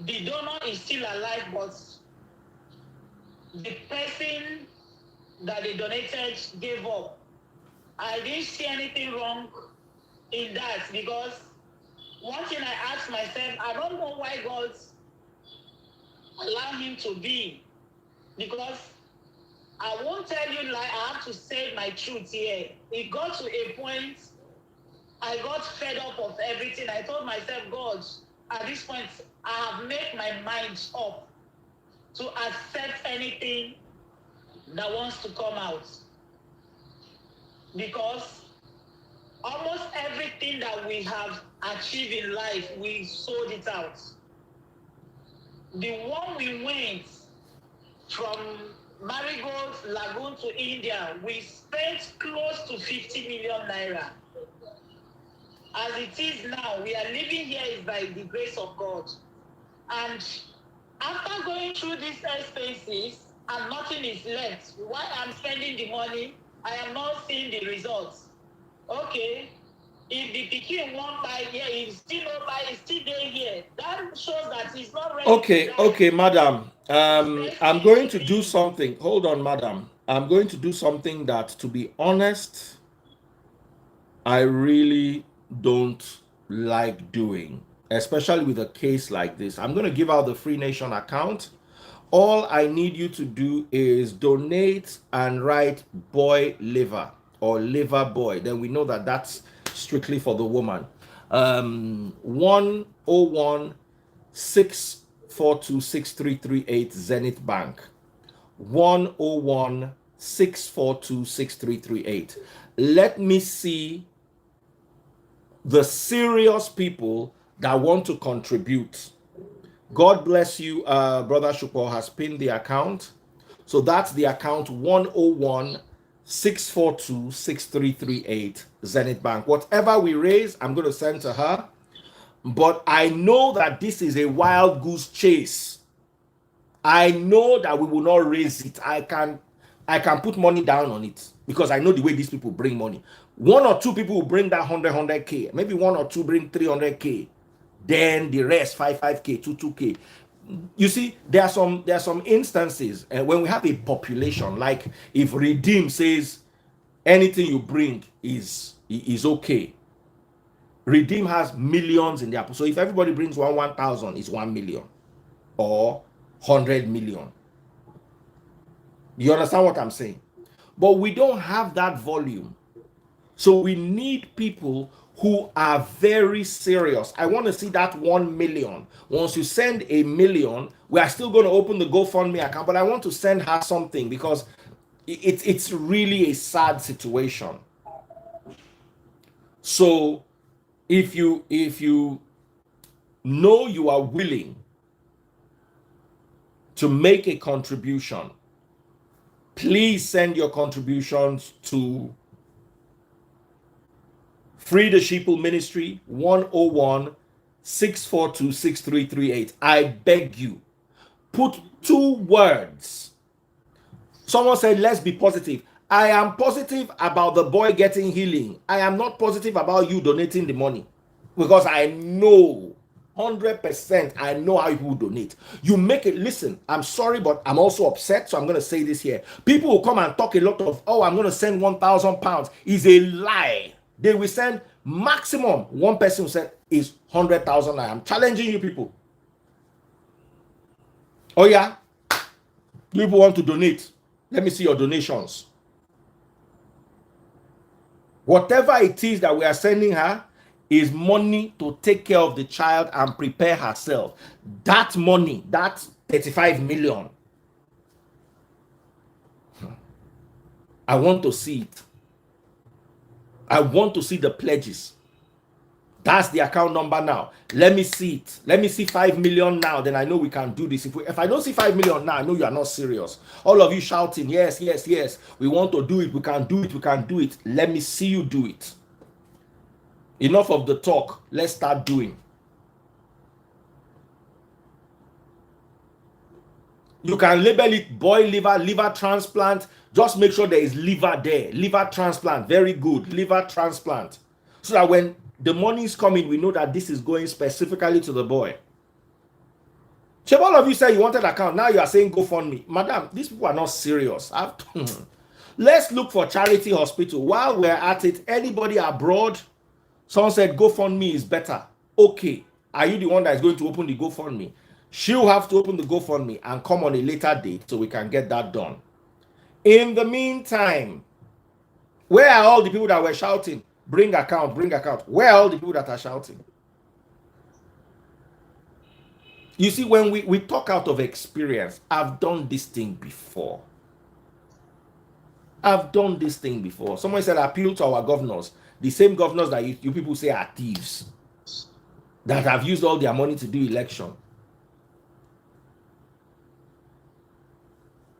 The donor is still alive, but the person that they donated gave up. I didn't see anything wrong in that, because one thing I asked myself, I don't know why God allowed him to be, because I won't tell you lie, I have to say my truth here. It got to a point, I got fed up of everything. I told myself, God, at this point, I have made my mind up to accept anything that wants to come out. Because almost everything that we have achieved in life, we sold it out. The one we went from Marigold Lagoon to India, we spent close to 50 million naira. As it is now, we are living here is by the grace of God. And after going through these expenses and nothing is left, while I'm spending the money, I am not seeing the results. Okay, if the pikin won't buy here, if still not buy, it's still there here. That shows that he's not ready. Okay, madam. I'm going to do something. Hold on, madam. I'm going to do something that, to be honest, I really don't like doing, especially with a case like this. I'm going to give out the Free Nation account. All I need you to do is donate and write boy liver or liver boy. Then we know that that's strictly for the woman. 101 642 6338 Zenith Bank. 101 642 6338. Let me see the serious people that want to contribute. God bless you. Brother Shukwa has pinned the account. So that's the account 101 642 6338 Zenith Bank. Whatever we raise, I'm going to send to her. But I know that this is a wild goose chase. I know that we will not raise it. I can put money down on it because I know the way these people bring money. One or two people will bring that 100K. Maybe one or two bring 300K. Then the rest 5K, 2K. You see, there are some instances when we have a population, like if Redeem says anything you bring is okay. Redeem has millions in their, so if everybody brings 1,000, it's 1 million or 100 million. You understand what I'm saying? But we don't have that volume. So we need people who are very serious. I want to see that 1 million. Once you send a million, we are still going to open the GoFundMe account, but I want to send her something because it's really a sad situation. So if you know you are willing to make a contribution, please send your contributions to Free the Sheeple Ministry, 101 642 6338. I beg you, put 2 words. Someone said, let's be positive. I am positive about the boy getting healing. I am not positive about you donating the money because I know 100%. I know how you donate. You make it. Listen, I'm sorry, but I'm also upset. So I'm going to say this here. People will come and talk a lot of, oh, I'm going to send 1,000 pounds. Is a lie. They will send maximum. One person will send is 100,000. I am challenging you people. Oh yeah, people want to donate. Let me see your donations. Whatever it is that we are sending her is money to take care of the child and prepare herself. That money, that's 35 million. I want to see it. I want to see the pledges. That's the account number now. Let me see it. Let me see 5 million now. Then I know we can do this. If I don't see 5 million now, I know you are not serious. All of you shouting, yes, yes, yes. We want to do it. We can do it. We can do it. Let me see you do it. Enough of the talk. Let's start doing. You can label it boy liver, liver transplant. Just make sure there is liver there. Liver transplant, very good. Liver transplant. So that when the money is coming, we know that this is going specifically to the boy. So all of you said you wanted account. Now you are saying GoFundMe. Madam, these people are not serious. Let's look for charity hospital. While we're at it, anybody abroad, someone said GoFundMe is better. Okay. Are you the one that is going to open the GoFundMe? She'll have to open the GoFundMe and come on a later date so we can get that done. In the meantime, where are all the people that were shouting, bring account, bring account? Where are all the people that are shouting? You see, when we talk out of experience, I've done this thing before. I've done this thing before. Someone said appeal to our governors. The same governors that you people say are thieves, that have used all their money to do election.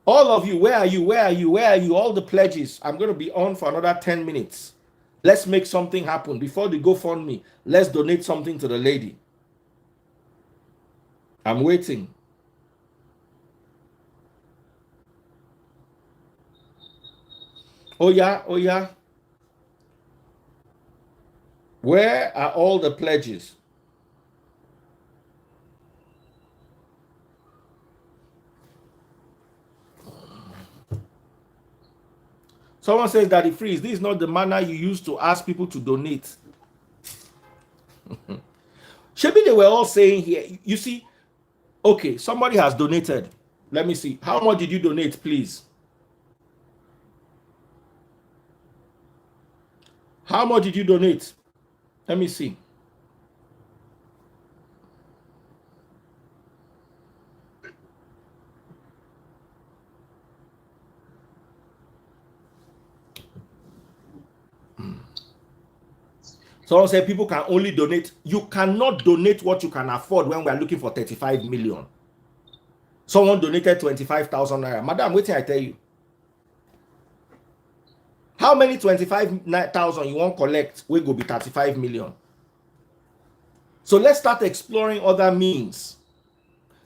All of you, where are you? Where are you? Where are you? All the pledges. I'm going to be on for another 10 minutes. Let's make something happen. Before the GoFundMe, let's donate something to the lady. I'm waiting. Oh yeah, oh yeah. Where are all the pledges? Someone says, Daddy Freeze, this is not the manner you used to ask people to donate. Maybe they were all saying here, you see, okay, somebody has donated. Let me see. How much did you donate, please? How much did you donate? Let me see. Someone said people can only donate. You cannot donate what you can afford when we are looking for 35 million. Someone donated 25,000 naira. Madam, wait till I tell you. How many 25,000 you want collect will go be 35 million? So let's start exploring other means.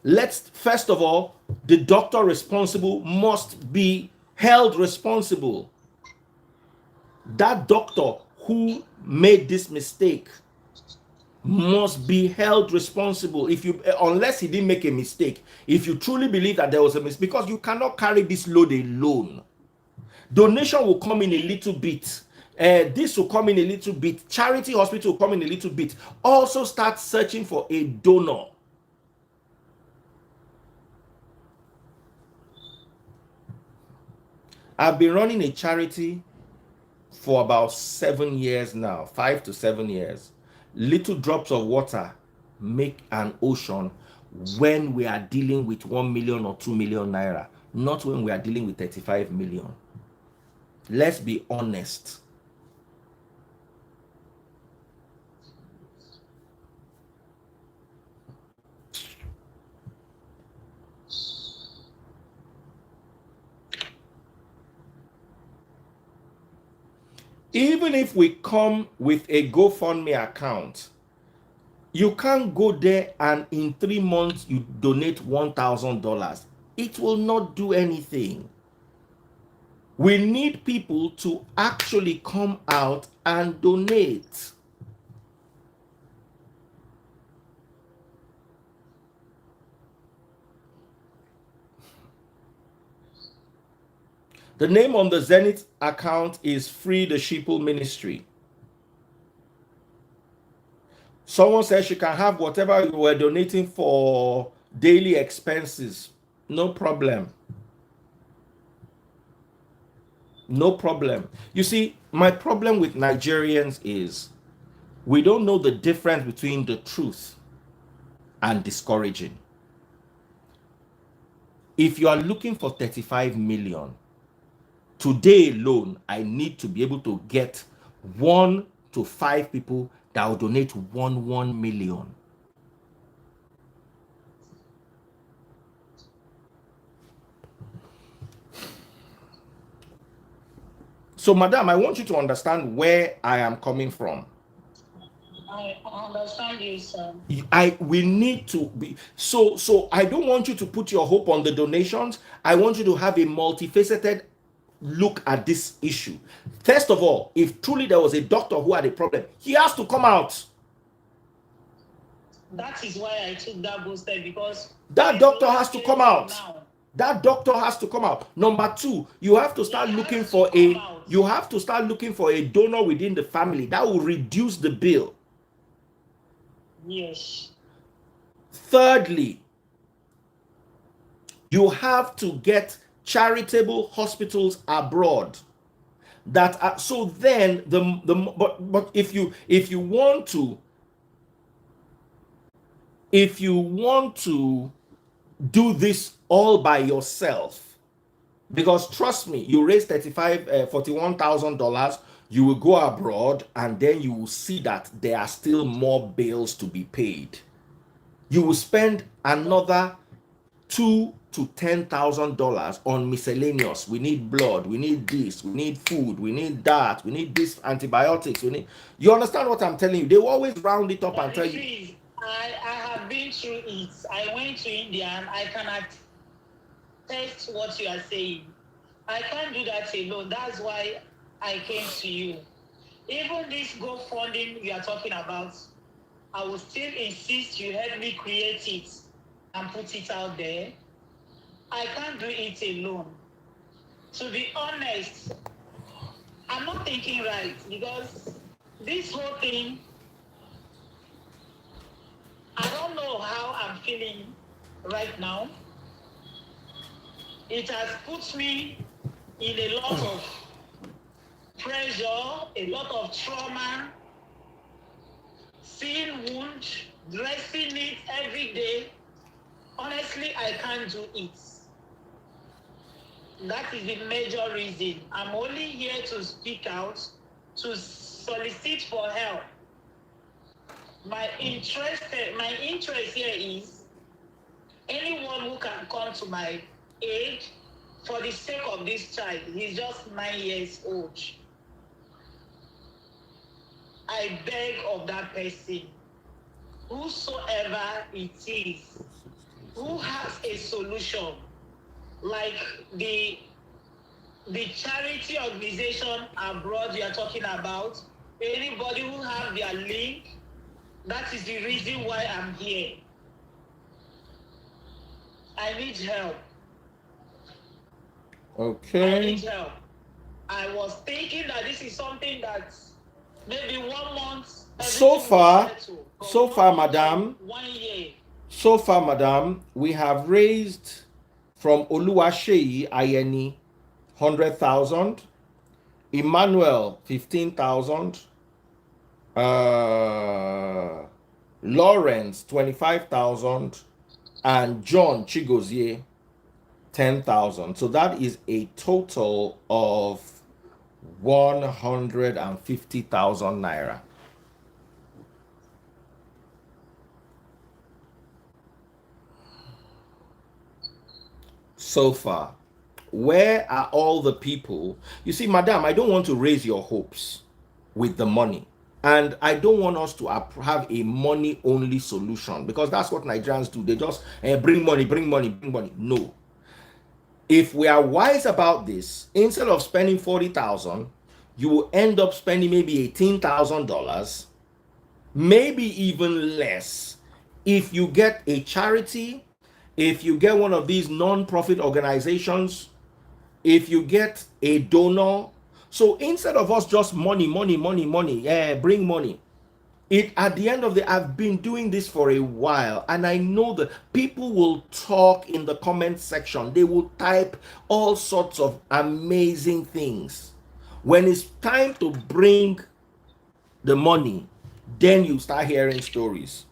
Let's, first of all, the doctor responsible must be held responsible. That doctor who made this mistake must be held responsible. If you, unless he didn't make a mistake, if you truly believe that there was a mistake, because you cannot carry this load alone. Donation will come in a little bit. This will come in a little bit. Charity hospital will come in a little bit. Also start searching for a donor. I've been running a charity for about 7 years now, 5 to 7 years. Little drops of water make an ocean when we are dealing with 1 million or 2 million naira, not when we are dealing with 35 million. Let's be honest. Even if we come with a GoFundMe account, you can't go there and in 3 months you donate $1,000. It will not do anything. We need people to actually come out and donate. The name on the Zenith account is Free the Sheeple Ministry. Someone says she can have whatever you were donating for daily expenses. No problem. No problem. You see, my problem with Nigerians is we don't know the difference between the truth and discouraging. If you are looking for 35 million, today alone, I need to be able to get 1 to 5 people that will donate 1 million. So, madam, I want you to understand where I am coming from. I understand you, sir. We need to be so I don't want you to put your hope on the donations. I want you to have a multifaceted look at this issue. First of all, if truly there was a doctor who had a problem, he has to come out. That is why I took that booster, because That since doctor has last to year come till out. now, That doctor has to come out. Number two, you have to he start looking has to for come a out. you have to start looking for a donor within the family that will reduce the bill. Yes. Thirdly, you have to get charitable hospitals abroad that are, so then but if you want to do this all by yourself, because trust me, you raise $41,000, you will go abroad and then you will see that there are still more bills to be paid. You will spend another $2,000 to $10,000 on miscellaneous. We need blood, we need this, we need food, we need that, we need this antibiotics, we need, you understand what I'm telling you? They will always round it up and tell you. Please, I have been through it. I went to India and I can attest what you are saying. I can't do that alone. That's why I came to you. Even this GoFunding you are talking about, I will still insist you help me create it and put it out there. I can't do it alone. To be honest, I'm not thinking right, because this whole thing, I don't know how I'm feeling right now. It has put me in a lot of pressure, a lot of trauma, seeing wound, dressing it every day. Honestly, I can't do it. That is the major reason. I'm only here to speak out, to solicit for help. My interest here is anyone who can come to my aid for the sake of this child. He's just 9 years old. I beg of that person, whosoever it is, who has a solution, like the charity organization abroad you are talking about, anybody who have their link, that is the reason why I'm here. I need help. Okay. I need help. I was thinking that this is something that maybe 1 month. So far, madam. 1 year. So far, madam, we have raised from Oluwaseyi Ayeni 100,000, Emmanuel 15,000, Lawrence 25,000, and John Chigozie 10,000. So that is a total of 150,000 naira. So far. Where are all the people? You see, madam, I don't want to raise your hopes with the money. And I don't want us to have a money only solution, because that's what Nigerians do. They just bring money, bring money, bring money. No. If we are wise about this, instead of spending 40,000, you will end up spending maybe $18,000, maybe even less. If you get a charity, if you get one of these non-profit organizations, if you get a donor. So instead of us just money, bring money. At the end of the, I've been doing this for a while, and I know that people will talk in the comment section. They will type all sorts of amazing things. When it's time to bring the money, then you start hearing stories.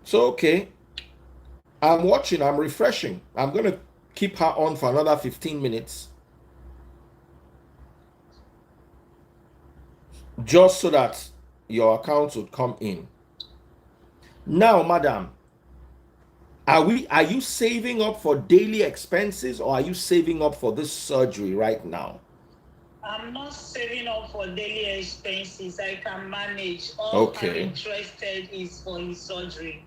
So okay, I'm watching, I'm refreshing. I'm gonna keep her on for another 15 minutes, just so that your accounts would come in. Now, madam, are you saving up for daily expenses, or are you saving up for this surgery right now? I'm not saving up for daily expenses. I can manage. All I'm Okay. interested is for his surgery.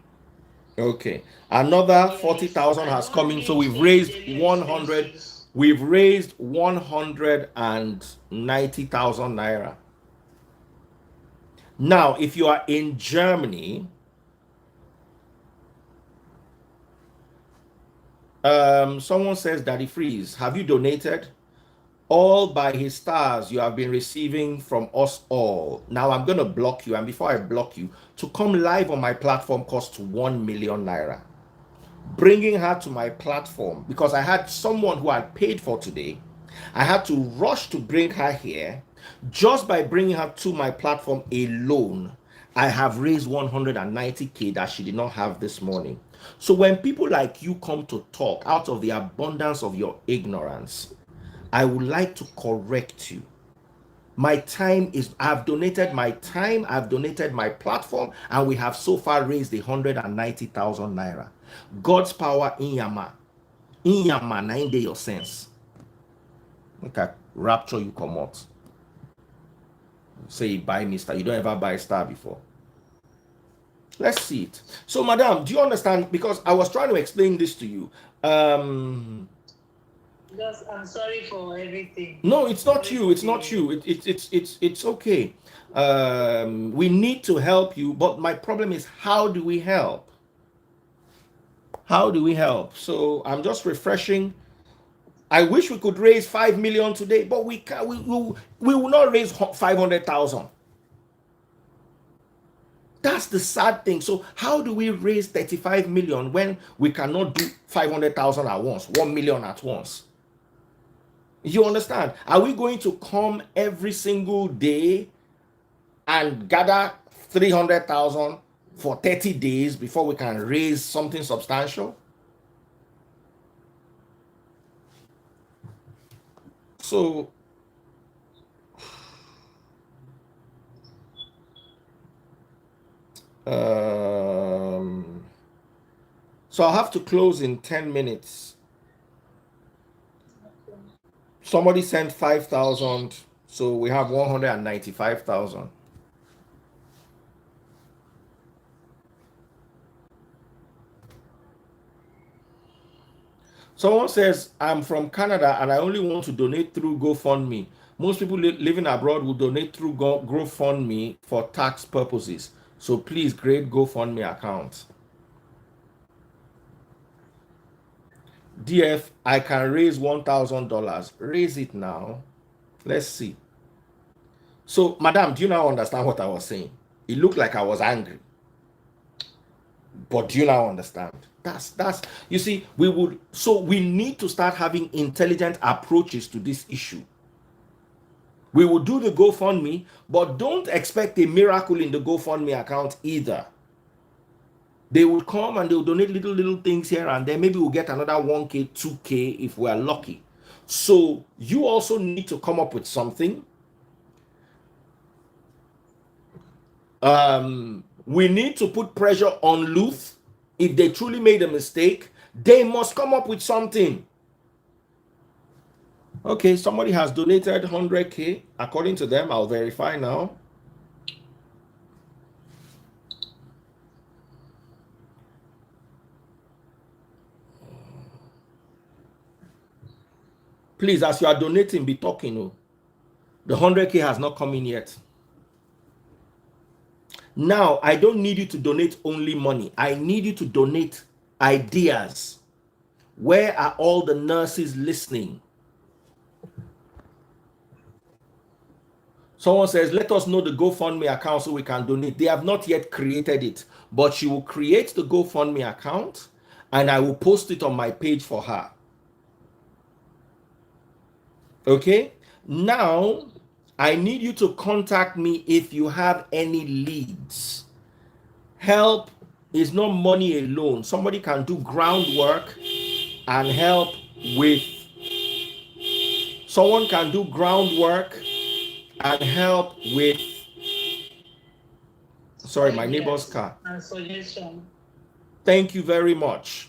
Okay. Another Yes, 40,000 I has don't come in. So need we've any raised daily 100. expenses. We've raised 190,000 naira. Now, if you are in Germany, someone says, Daddy Freeze, have you donated? All by his stars you have been receiving from us all. Now I'm going to block you. And before I block you, to come live on my platform costs 1 million naira. Bringing her to my platform, because I had someone who had paid for today, I had to rush to bring her here. Just by bringing her to my platform alone, I have raised 190k that she did not have this morning. So when people like you come to talk out of the abundance of your ignorance, I would like to correct you. My time is, I've donated my time, I've donated my platform, and we have so far raised 190,000 naira. God's power in Yama. In Yama, 9 day your sense. Okay, rapture you come out. Say you buy me star. You don't ever buy a star before. Let's see it. So, madam, do you understand? Because I was trying to explain this to you. Just, I'm sorry for everything. No, it's not Sorry you. for It's not the. you. It's okay. We need to help you, but my problem is, how do we help? How do we help? So I'm just refreshing. I wish we could raise 5 million today, but we can. We will not raise 500,000. That's the sad thing. So how do we raise 35 million when we cannot do 500,000 at once, 1 million at once? You understand? Are we going to come every single day and gather 300,000 for 30 days before we can raise something substantial? So, um, so I'll have to close in 10 minutes. Somebody sent 5,000, so we have 195,000. Someone says, I'm from Canada and I only want to donate through GoFundMe. Most people living abroad will donate through GoFundMe for tax purposes. So please create GoFundMe account. DF, I can raise $1,000. Raise it now. Let's see. So, madam, do you now understand what I was saying? It looked like I was angry. But do you now understand? That's you see, we need to start having intelligent approaches to this issue. We will do the GoFundMe, but don't expect a miracle in the GoFundMe account either. They will come and they will donate little things here and there. Maybe we'll get another 1k, 2k if we're lucky. So you also need to come up with something. We need to put pressure on Luth. If they truly made a mistake, they must come up with something. Okay, somebody has donated 100k. According to them, I'll verify now. Please, as you are donating, be talking. Oh. The 100k has not come in yet. Now, I don't need you to donate only money. I need you to donate ideas. Where are all the nurses listening? Someone says, let us know the GoFundMe account so we can donate. They have not yet created it, but she will create the GoFundMe account and I will post it on my page for her. Okay? Now, I need you to contact me if you have any leads. Help is not money alone. Somebody can do groundwork and help with. Someone can do groundwork and help with. Sorry, my neighbor's car. And suggestion. Thank you very much.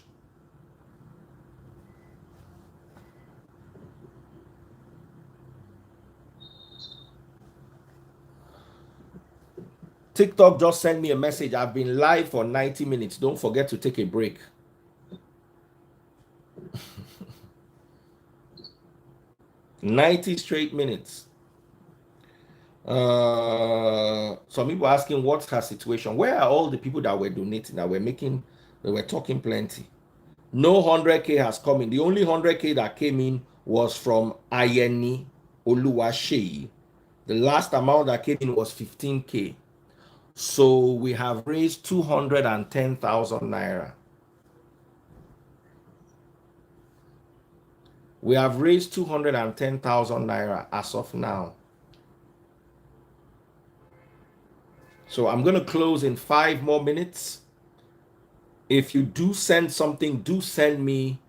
TikTok just sent me a message. I've been live for 90 minutes. Don't forget to take a break. straight minutes. Some people asking what's her situation. Where are all the people that were donating, that were talking plenty? No 100K has come in. The only 100K that came in was from Ayeni Oluwaseyi. The last amount that came in was 15K. So we have raised 210,000 naira. We have raised 210,000 naira as of now. So I'm going to close in 5 more minutes. If you do send something, do send me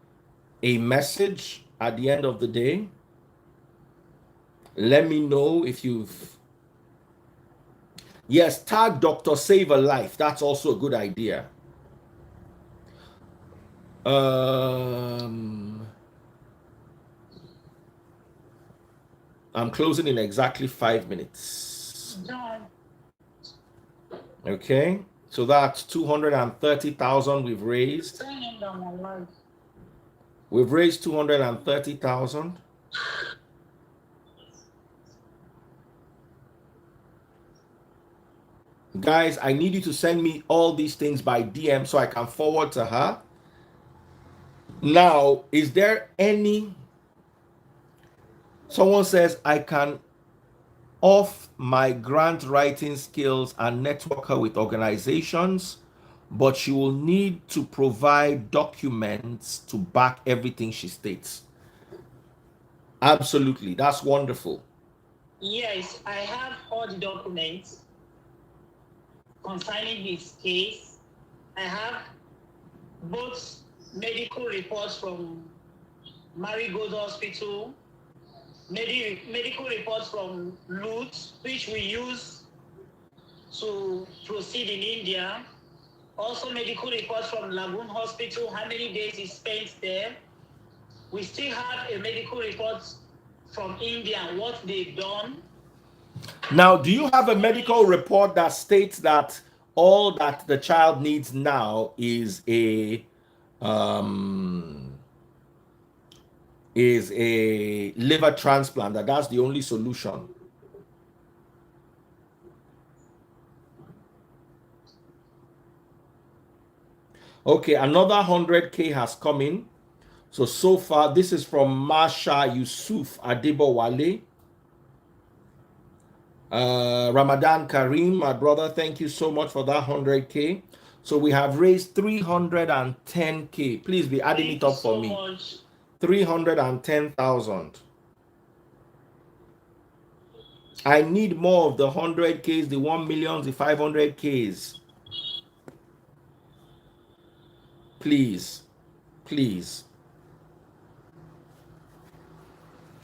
a message at the end of the day. Let me know if you've... Yes, tag Dr. Save a Life. That's also a good idea. I'm closing in exactly 5 minutes. Okay, so that's 230,000 we've raised. We've raised 230,000. Guys, I need you to send me all these things by DM so I can forward to her. Now, is there any... Someone says, I can off my grant writing skills and network her with organizations, but she will need to provide documents to back everything she states. Absolutely. That's wonderful. Yes, I have all the documents concerning his case. I have both medical reports from Marigold Hospital, medical reports from Lutz, which we use to proceed in India. Also medical reports from Lagoon Hospital, how many days he spent there. We still have a medical report from India, what they've done. Now, do you have a medical report that states that all that the child needs now is a liver transplant, that's the only solution? Okay, another 100K has come in. So far, this is from Masha Yusuf Adebowale. Ramadan Karim, my brother, thank you so much for that 100K. So we have raised 310K. Please be adding it up for me. 310,000. I need more of the 100Ks, the 1 million, the 500Ks. Please, please.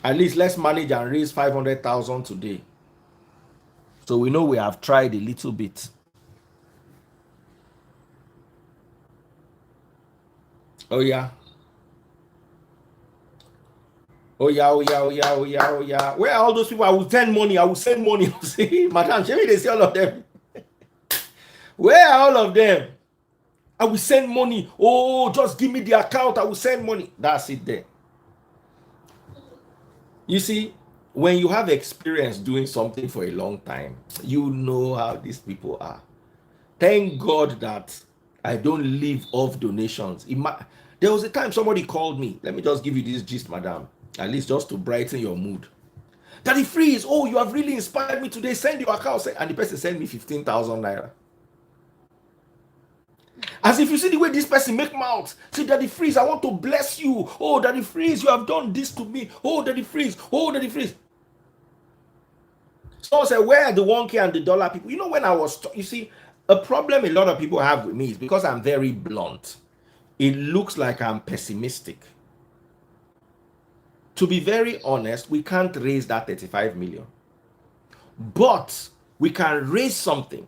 At least let's manage and raise 500,000 today. So we know we have tried a little bit. Oh yeah. Oh yeah, oh yeah, oh yeah, oh yeah, oh yeah. Where are all those people? I will send money. I will send money. See, Madam, show me they see all of them. Where are all of them? I will send money. Oh, just give me the account. I will send money. That's it there. You see, when you have experience doing something for a long time, you know how these people are. Thank God that I don't live off donations. There was a time somebody called me. Let me just give you this gist, madam. At least just to brighten your mood. Daddy Freeze, oh, you have really inspired me today. Send your account. And the person sent me 15,000 naira. As if you see the way this person make mouth. Say, Daddy Freeze, I want to bless you. Oh, Daddy Freeze, you have done this to me. Oh, Daddy Freeze. Oh, Daddy Freeze. Someone said, where are the 1K and the dollar people? You know, when I was, you see, a problem a lot of people have with me is because I'm very blunt. It looks like I'm pessimistic. To be very honest, we can't raise that 35 million. But we can raise something.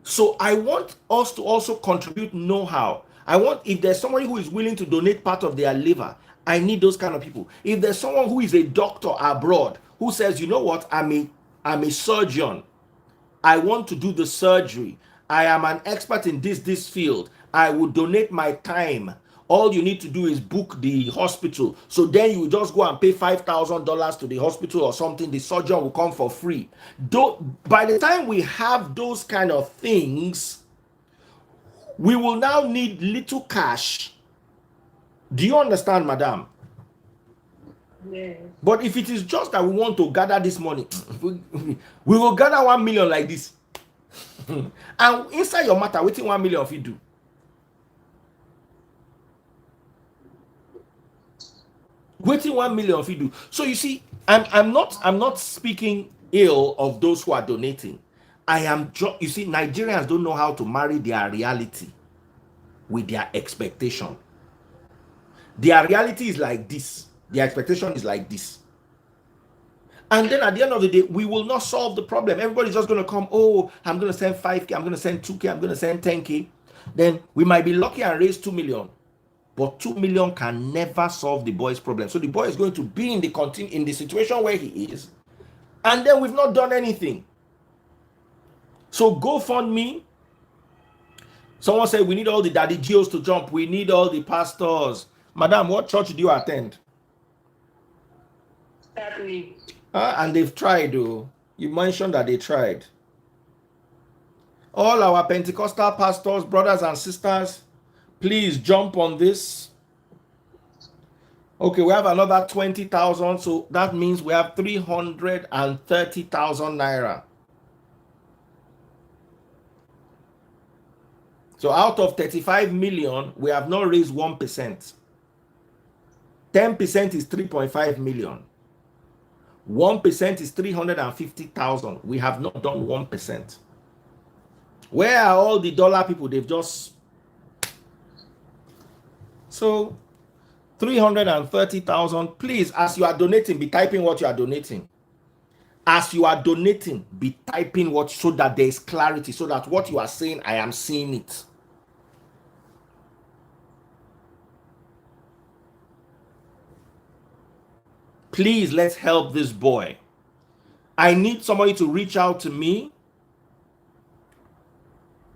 So I want us to also contribute know-how. I want, if there's somebody who is willing to donate part of their liver, I need those kind of people. If there's someone who is a doctor abroad who says, you know what, I'm a surgeon, I want to do the surgery. I am an expert in this field. I will donate my time. All you need to do is book the hospital. So then you just go and pay $5,000 to the hospital or something. The surgeon will come for free. By the time we have those kind of things, we will now need little cash. Do you understand, madam? Yes. But if it is just that we want to gather this money, we will gather 1 million like this. And inside your matter, waiting 1 million if you do. Waiting 1 million if you do. So you see, I'm not speaking ill of those who are donating. You see, Nigerians don't know how to marry their reality with their expectation. Their reality is like this. Their expectation is like this. And then at the end of the day, we will not solve the problem. Everybody's just going to come, oh, I'm going to send 5K, I'm going to send 2K, I'm going to send 10K. Then we might be lucky and raise 2 million. But 2 million can never solve the boy's problem. So the boy is going to be in the situation where he is. And then we've not done anything. So GoFundMe. Someone said we need all the daddy geos to jump. We need all the pastors. Madam, what church do you attend? Certainly. And they've tried, though. You mentioned that they tried. All our Pentecostal pastors, brothers and sisters, please jump on this. Okay, we have another 20,000, so that means we have 330,000 naira. So out of 35 million, we have not raised 1%. 10% is 3.5 million. 1% is 350,000. We have not done 1%. Where are all the dollar people? They've just... So 330,000. Please, as you are donating, be typing what you are donating. As you are donating, be typing what, so that there is clarity, so that what you are saying, I am seeing it. Please, let's help this boy. I need somebody to reach out to me.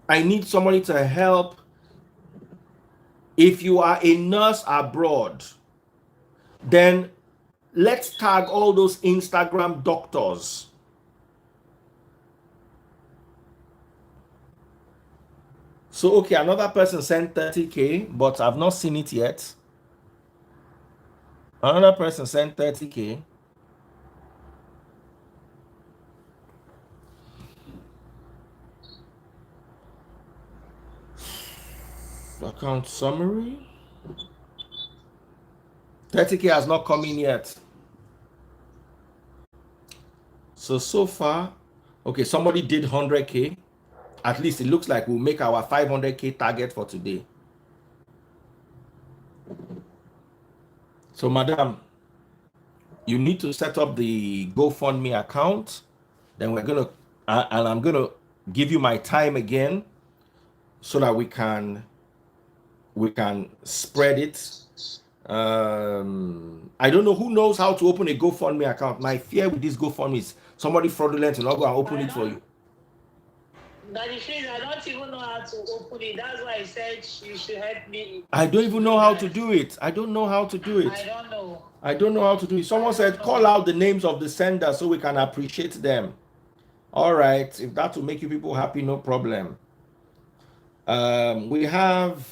I need somebody to help. If you are a nurse abroad, then let's tag all those Instagram doctors. So, okay, another person sent 30K, but I've not seen it yet. Another person sent 30K. Account summary. 30K has not come in yet. So far, okay, somebody did 100K. At least it looks like we'll make our 500K target for today. So, madam, you need to set up the GoFundMe account. Then we're gonna, and I'm gonna give you my time again, so that we can spread it. I don't know who knows how to open a GoFundMe account. My fear with this GoFundMe is somebody fraudulent will not go and open it for you. Daddy, please, I don't even know how to open it. That's why I said you should help me. I don't even know how to do it. I don't know how to do it. I don't know. I don't know how to do it. Someone said call out the names of the sender so we can appreciate them. All right, if that will make you people happy, no problem. We have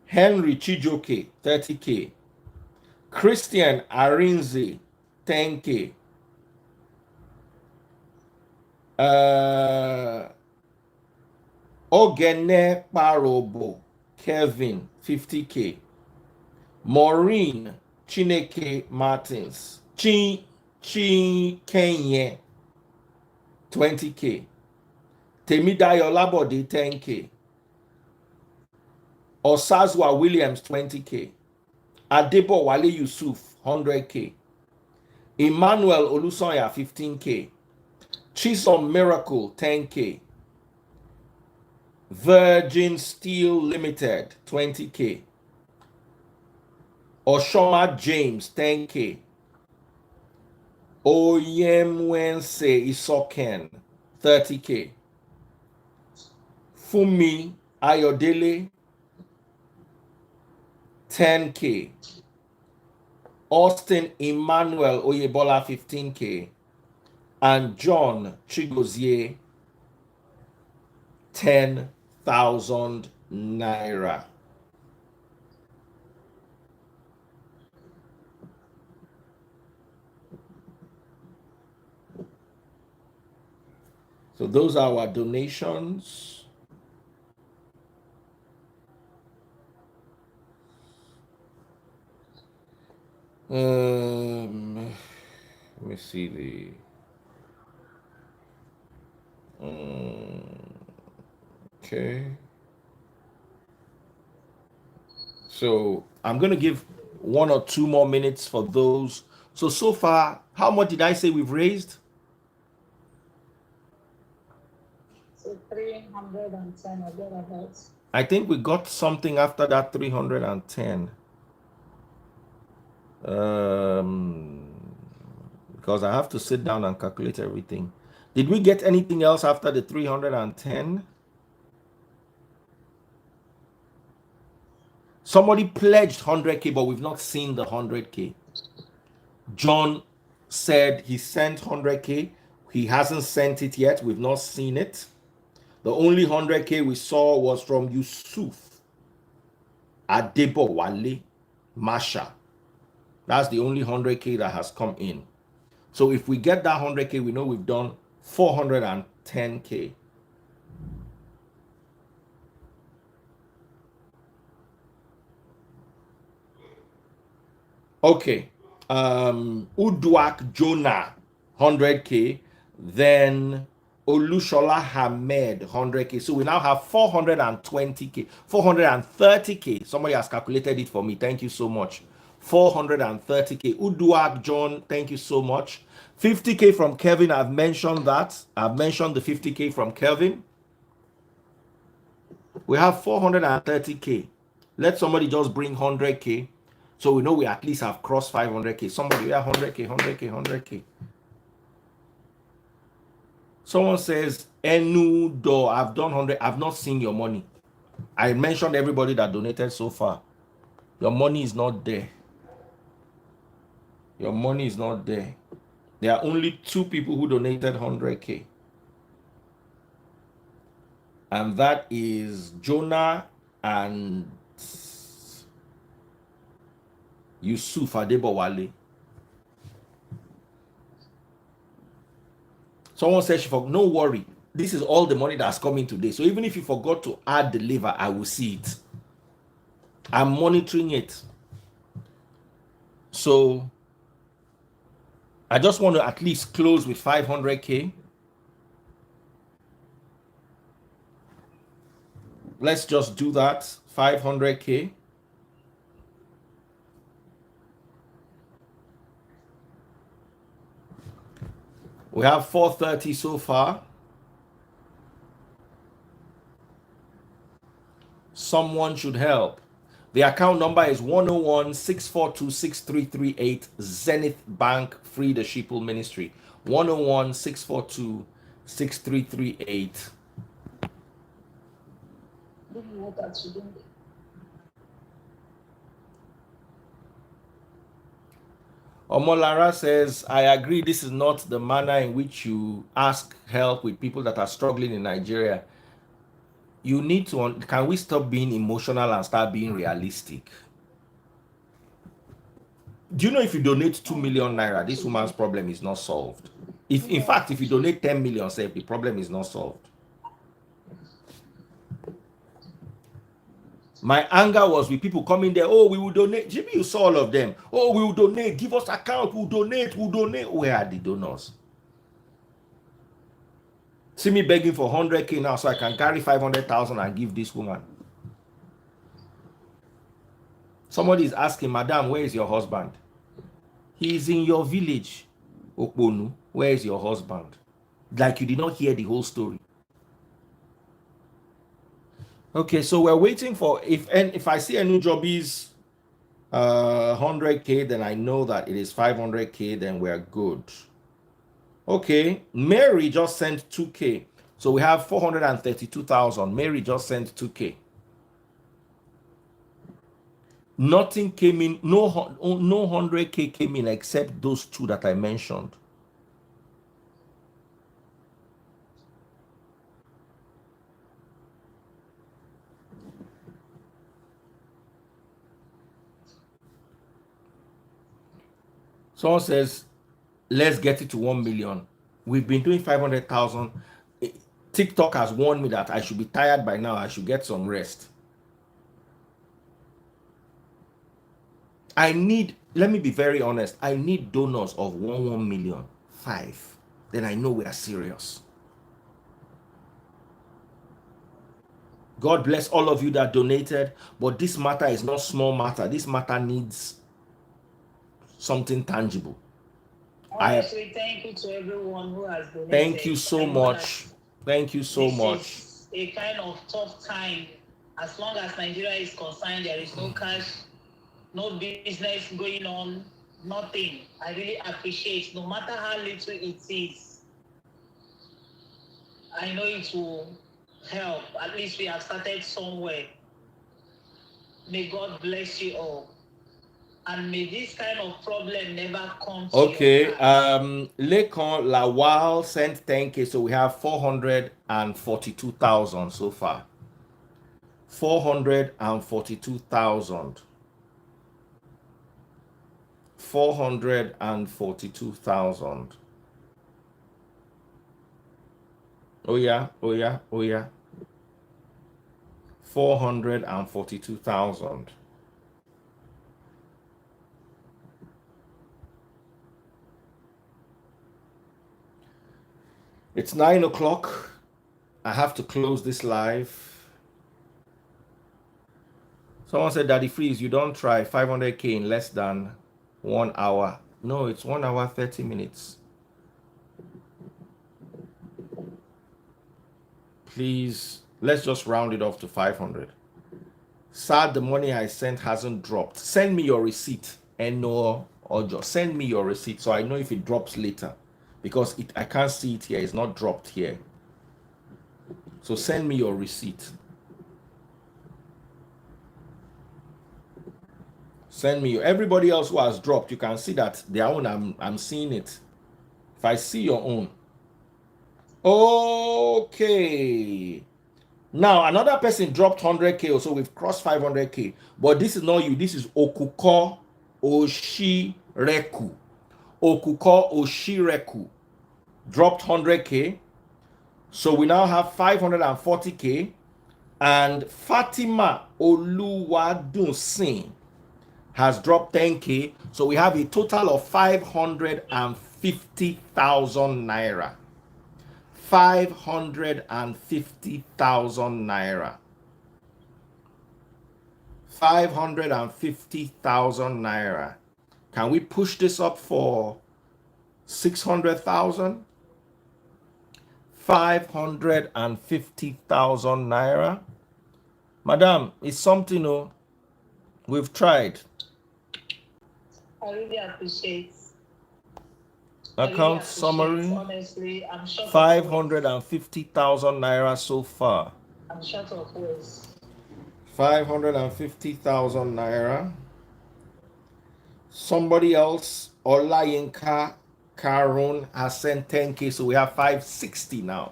Henry Chijoke, 30K. Christian Arinze, 10K. Ogene Parobo, Kevin, 50K. Maureen Chineke Martins, Chi Kenye, 20K. Temidayo Labode, 10K. Osazwa Williams, 20K. Adebo Wale Yusuf, 100K. Emmanuel Olusoya, 15K. Chisom Miracle, 10K. Virgin Steel Limited, 20K. Oshoma James, 10K. Oyemwense Isoken, 30K. Fumi Ayodele, 10K. Austin Emmanuel Oyebola, 15K. And John Chigozie, 10,000 naira. So those are our donations. Let me see the. Okay. So I'm going to give 1 or 2 more minutes for those. So far, how much did I say we've raised? So 310 or thereabouts. I think we got something after that 310. Because I have to sit down and calculate everything. Did we get anything else after the 310? Somebody pledged 100K, but we've not seen the 100K. John said he sent 100K. He hasn't sent it yet. We've not seen it. The only 100K we saw was from Yusuf Adebowale Masha. That's the only 100K that has come in. So if we get that 100K, we know we've done 410K. Okay. Uduak Jonah, 100K. Then Olushola Hamed, 100K. So we now have 420K, 430K. Somebody has calculated it for me. Thank you so much. 430K. Uduak John, thank you so much. 50K from Kevin. I've mentioned that. I've mentioned the 50K from Kevin. We have 430K. Let somebody just bring 100K. So we know we at least have crossed 500K. Somebody, yeah, 100K, 100K, 100K. Someone says, Enu do, I've done 100. I've not seen your money. I mentioned everybody that donated so far. Your money is not there. Your money is not there. There are only 2 people who donated 100K. And that is Jonah and Yusuf Adebowale. Someone said she forgot. No worry. This is all the money that's coming today. So even if you forgot to add the liver, I will see it. I'm monitoring it. So I just want to at least close with 500K. Let's just do that. 500K. We have 430 so far. Someone should help. The account number is 101-642-6338, Zenith Bank, Free the Sheeple Ministry. 101-642-6338. Omolara says, I agree this is not the manner in which you ask help with people that are struggling in Nigeria. You need to, can we stop being emotional and start being realistic? Do you know if you donate 2 million naira, this woman's problem is not solved? If, in fact, if you donate 10 million, say, the problem is not solved. My anger was with people coming there. Oh, we will donate. Jimmy, you saw all of them. Oh, we will donate. Give us account. We'll donate. We'll donate. Where are the donors? See me begging for 100K now so I can carry 500,000 and give this woman. Somebody is asking, Madam, where is your husband? He is in your village. Okponu, where is your husband? Like you did not hear the whole story. Okay, so we're waiting for, if I see any jobbies 100K, then I know that it is 500K, then we're good. Okay, Mary just sent 2K. So we have 432,000. Mary just sent 2K. Nothing came in, no 100K came in except those two that I mentioned. Someone says, let's get it to 1 million. We've been doing 500,000. TikTok has warned me that I should be tired by now. I should get some rest. I need, let me be very honest, I need donors of 1 million, 5. Then I know we are serious. God bless all of you that donated, but this matter is not small matter. This matter needs something tangible. Honestly, thank you to everyone who has donated. Thank you so much. Thank you so much. This is a kind of tough time. As long as Nigeria is concerned, there is no cash, no business going on, nothing. I really appreciate, no matter how little it is. I know it will help. At least we have started somewhere. May God bless you all. And may this kind of problem never come to Okay, your house. Lekon Lawal sent 10K, so we have 442,000 so far. 442,000. 442,000. Oh yeah, oh yeah, oh yeah. 442,000. It's 9 o'clock. I have to close this live. Someone said, Daddy Freeze, you don't try 500K in less than 1 hour. No, it's 1 hour, 30 minutes. Please, let's just round it off to 500. Sad, the money I sent hasn't dropped. Send me your receipt. And no, or just send me your receipt so I know if it drops later. Because I can't see it here. It's not dropped here. So send me your receipt. Send me everybody else who has dropped. You can see that their own. I'm seeing it. If I see your own. Okay. Now another person dropped 100K, so we've crossed 500K. But this is not you. This is Okuko Oshireku. Okuko Oshireku dropped 100K. So we now have 540K. And Fatima Oluwadunsin has dropped 10K. So we have a total of 550,000 naira. 550,000 naira. 550,000 naira. Can we push this up for 600,000? 550,000 naira. Madam, it's something we've tried. I really appreciate. Account summary. Honestly, I'm short 550,000 naira so far. I'm short of words. 550,000 naira. Somebody else, Olayinka Karun, has sent 10K, so we have 560 now.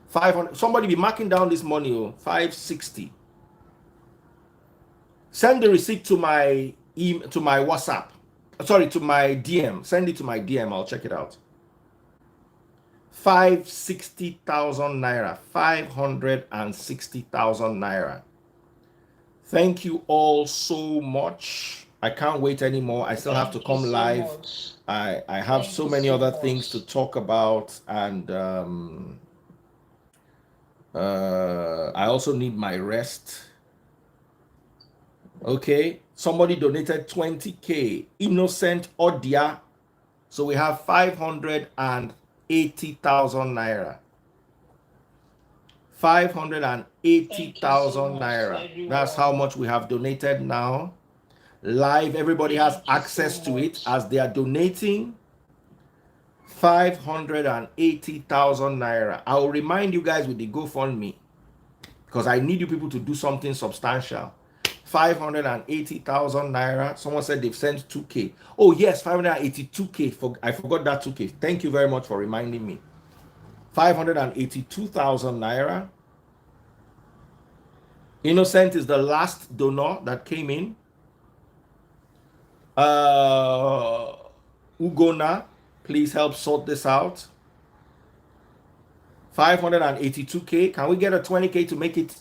500. Somebody be marking down this money. 560. Send the receipt to my to my WhatsApp. Sorry, to my DM. Send it to my DM. I'll check it out. 560,000 naira. 560,000 naira. Thank you all so much. I can't wait anymore. I still have to come live. I have so many other things to talk about, and I also need my rest. Okay, somebody donated 20K. Innocent Odia. So we have 580,000 naira. 580,000 naira. That's how much we have donated now. Live, everybody has access to it as they are donating. 580,000 naira. I'll remind you guys with the GoFundMe because I need you people to do something substantial. 580,000 naira. Someone said they've sent 2K. Oh, yes, 582K. I forgot that 2K. Thank you very much for reminding me. 582,000 naira. Innocent is the last donor that came in. Ugona, please help sort this out. 582K. Can we get a 20K to make it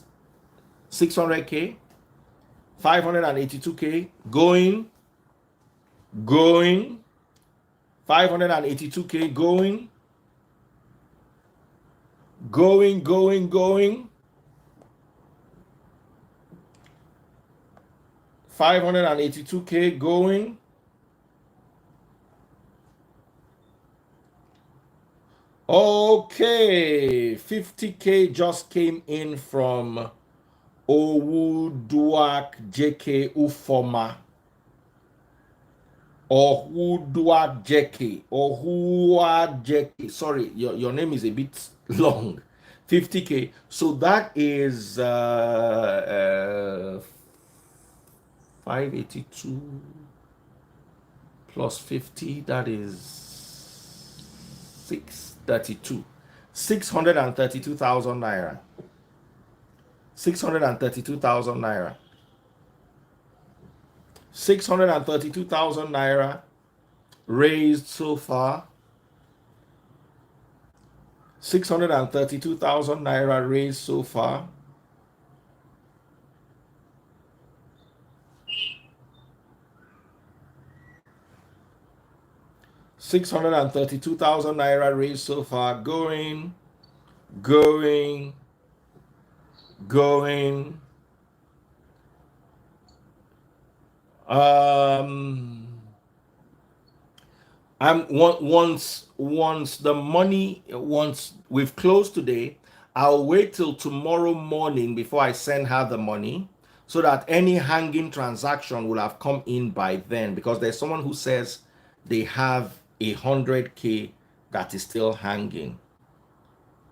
600K? 582K. Going. 582K going. 582K going. Okay, 50K just came in from Owuduak JK Ufoma. Ohuduak JK. Sorry, your name is a bit long. 50K. So that is 582 plus 50. That is 632. 632,000 naira. 632,000 naira. 632,000 naira raised so far. 632,000 naira raised so far. $632,000 raised so far. Going. Once we've closed today, I'll wait till tomorrow morning before I send her the money, so that any hanging transaction will have come in by then, because there's someone who says they have 100K that is still hanging.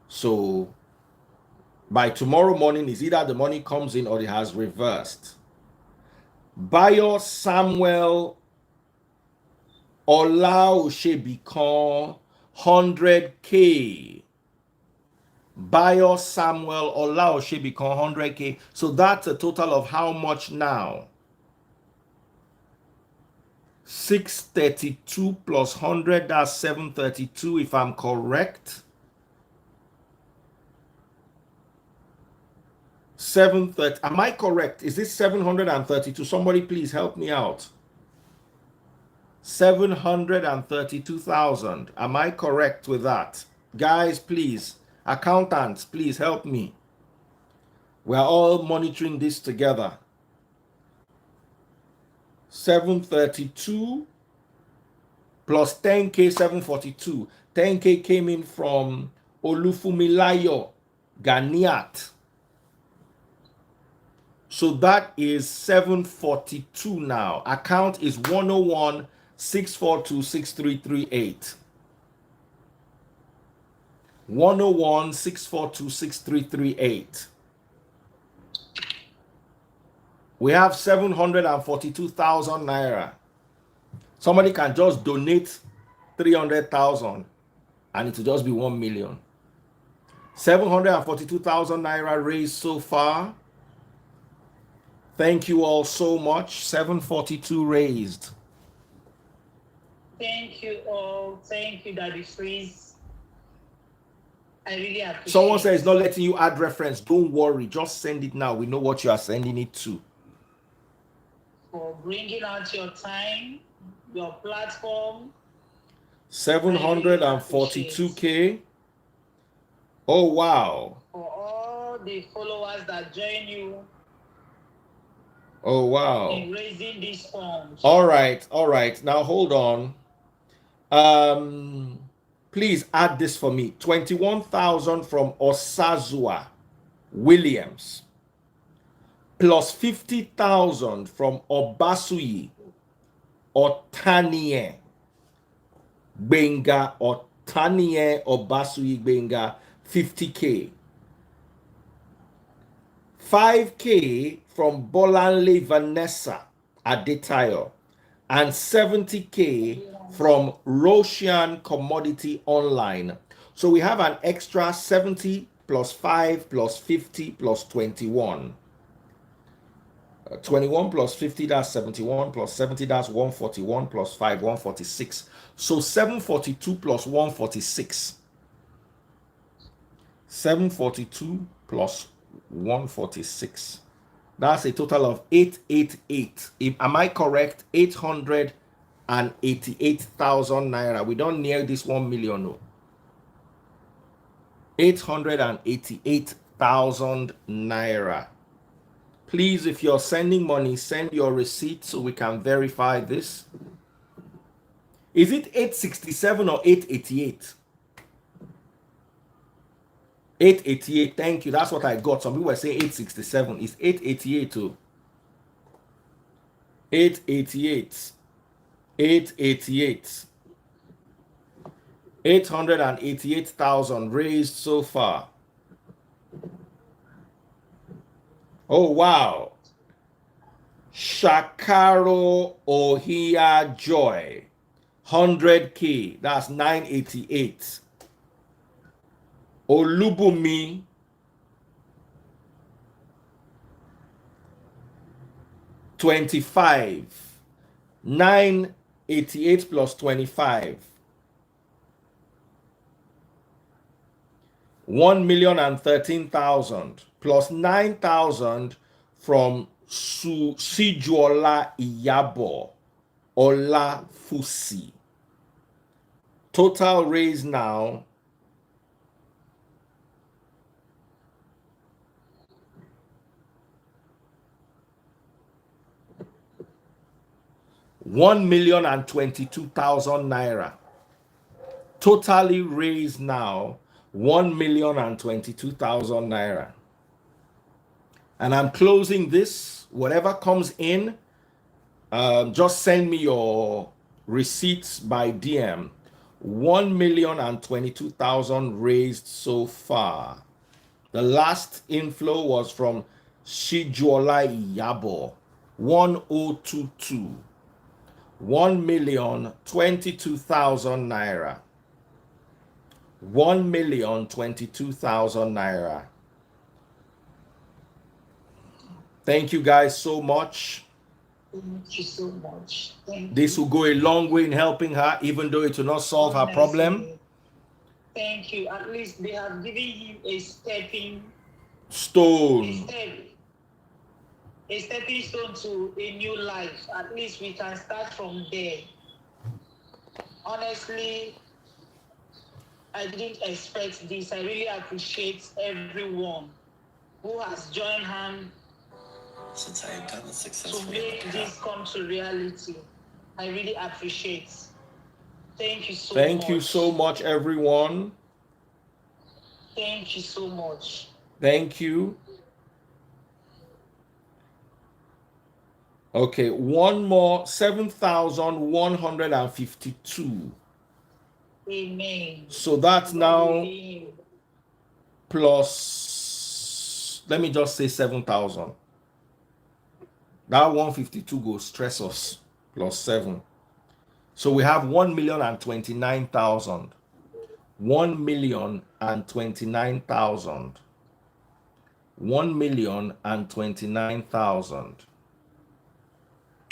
So by tomorrow morning is either the money comes in or it has reversed. Bayo Samuel Olaosebikon 100K. Bayo Samuel Olaosebikon 100K. So that's a total of how much now? 632 plus 100, that's 732 if I'm correct. 730. Am I correct? Is this 732? Somebody please help me out. 732,000. Am I correct with that? Guys, please. Accountants, please help me. We are all monitoring this together. 732 plus 10K, 742. 10K came in from Olufumilayo Ganiat. So that is 742 now. Account is 101 642 6338. 101 642 6338. We have 742,000 naira. Somebody can just donate 300,000 and it will just be 1 million. 742,000 naira raised so far. Thank you all so much. 742 raised. Thank you all. Thank you, Daddy Freeze. I really appreciate it. Someone says it's not letting you add reference. Don't worry. Just send it now. We know what you are sending it to. For bringing out your time, your platform. 742K. Oh, wow. For all the followers that join you. Oh, wow. In raising these funds. All right. Now, hold on. Please add this for me. 21,000 from Osazua Williams. Plus 50,000 from Obasuyi Otanie Benga Tanie Obasuigbenga, 50K. 5K from Bolanle Vanessa Adetayo, and 70K from Roshan Commodity Online. So we have an extra 70 plus 5 plus 50 plus 21. 21 plus 50, that's 71, plus 70, that's 141, plus 5, 146. So 742 plus 146. 742 plus 146. That's a total of 888. Am I correct? 888,000 naira. We don't near this 1 million. No. 888,000 naira. Please, if you're sending money, send your receipt so we can verify this. Is it 867 or 888? 888, thank you. That's what I got. Some people were saying 867. It's 888 too. 888. 888. 888,000 raised so far. Oh, wow. Shakaro Ohia Joy, 100K. That's 988. Olubumi, 25. 988 plus 25. 1,013,000 plus 9,000 from Sijuola Iyabo Ola Fusi. Total raise now $1,022,000 naira. Totally raised now 1,022,000 naira. And I'm closing this. Whatever comes in, just send me your receipts by DM. 1,022,000 raised so far. The last inflow was from Shijuola Yabo, 1022. 1,022,000 naira. 1,022,000 naira. Thank you guys so much. Thank you so much. This will go a long way in helping her, even though it will not solve her problem. Thank you. At least they have given him a stepping stone. A stepping stone to a new life. At least we can start from there. Honestly, I didn't expect this. I really appreciate everyone who has joined hands since I have done it to successfully. make this come to reality. I really appreciate. Thank you so much. Thank you so much, everyone. Thank you so much. Thank you. Okay, one more, 7,152. Amen. So that's now plus, let me just say 7,000. That 152 goes stress us, plus 7. So we have 1,029,000. 1,029,000. 1,029,000.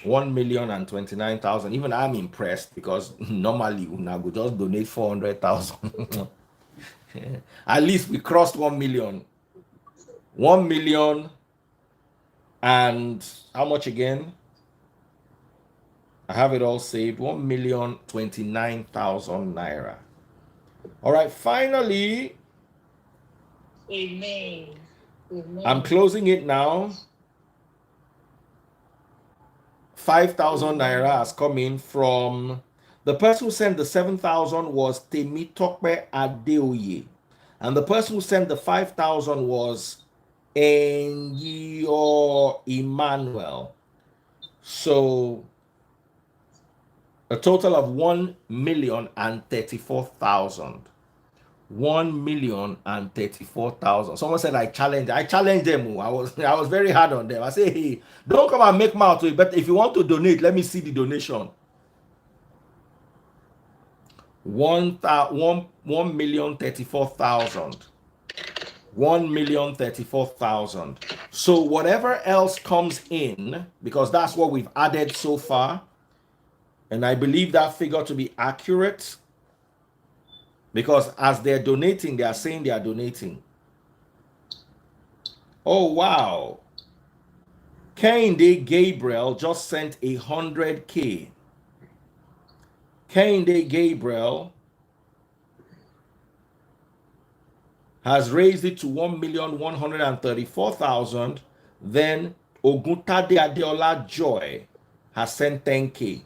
1,029,000. Even I'm impressed because normally we would just donate 400,000. At least we crossed 1 million. 1 million and how much again? I have it all saved. 1,029,000 naira. All right, finally. Amen. Amen. I'm closing it now. 5,000 naira has come in from the person who sent the 7,000 was Temitope Adeoye, and the person who sent the 5,000 was Enyo Emmanuel. So A total of 1,034,000. 1,034,000. Someone said I challenged. I challenged them. I was very hard on them. I say, hey, don't come and make mouth. But if you want to donate, let me see the donation. 1,034,000. 1,034,000. So whatever else comes in, because that's what we've added so far, and I believe that figure to be accurate, because as they're donating, they are saying they are donating. Oh wow. Kehinde Gabriel just sent 100K. Kehinde Gabriel has raised it to 1,134,000. Then Oguntade Adeola Joy has sent 10K.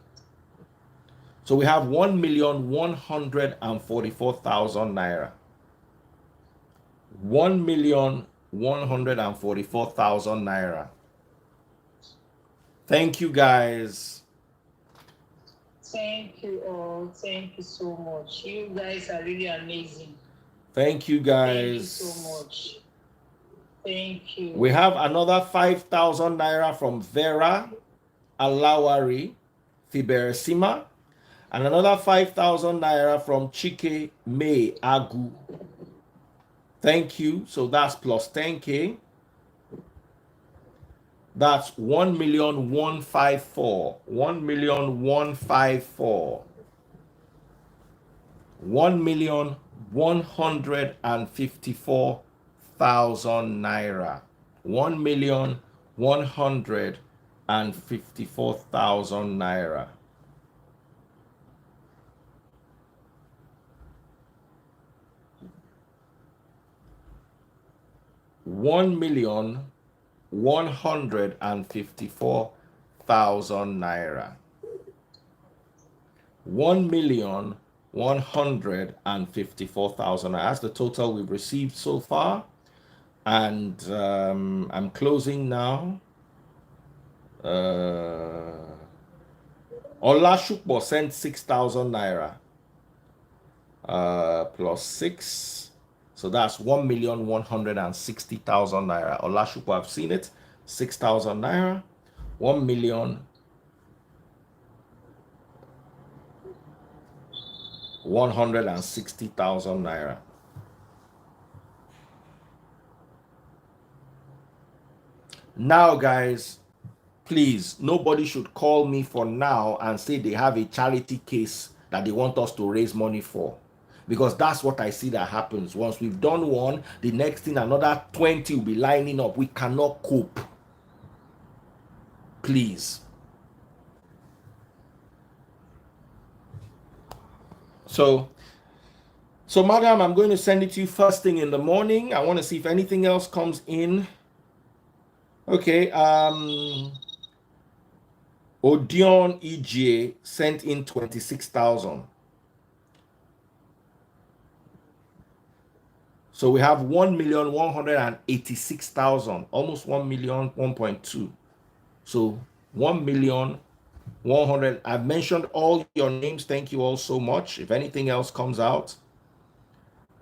So we have 1,144,000 naira. 1,144,000 naira. Thank you guys. Thank you all. Thank you so much. You guys are really amazing. Thank you guys. Thank you so much. Thank you. We have another 5,000 naira from Vera Alawari Fiberesima, and another 5,000 naira from Chike May Agu. Thank you. So that's plus 10K. That's 1,154. 1,154. 1,154,000 naira. 1,154,000 naira. $1,154,000 naira. 1,154,000. That's the total we've received so far, and I'm closing now. Olashukbo sent 6,000 naira plus 6, so that's 1,160,000 naira. Olashukbo, I've seen it. 6,000 naira. 1,160,000 naira. Now, guys, please, nobody should call me for now and say they have a charity case that they want us to raise money for, because that's what I see that happens. Once we've done one, the next thing, another 20 will be lining up. We cannot cope. Please. So madam, I'm going to send it to you first thing in the morning. I want to see if anything else comes in. Okay, Odion EJ sent in 26,000. So we have 1,186,000, almost 1 million, 1.2. So 1,100,000. I've mentioned all your names. Thank you all so much. If anything else comes out,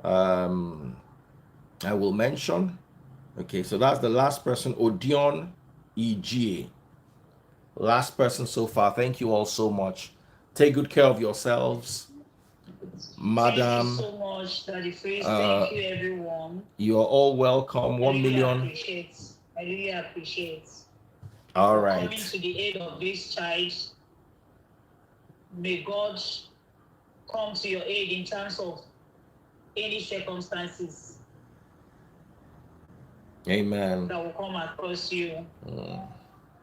I will mention. Okay, so that's the last person, Odion EGA. Last person so far. Thank you all so much. Take good care of yourselves. Madam. Thank you so much, Daddy Freeze. Thank you, everyone. You're all welcome. 1 million. I really appreciate. All right. Coming to the aid of this child. May God come to your aid in terms of any circumstances. Amen. That will come across you.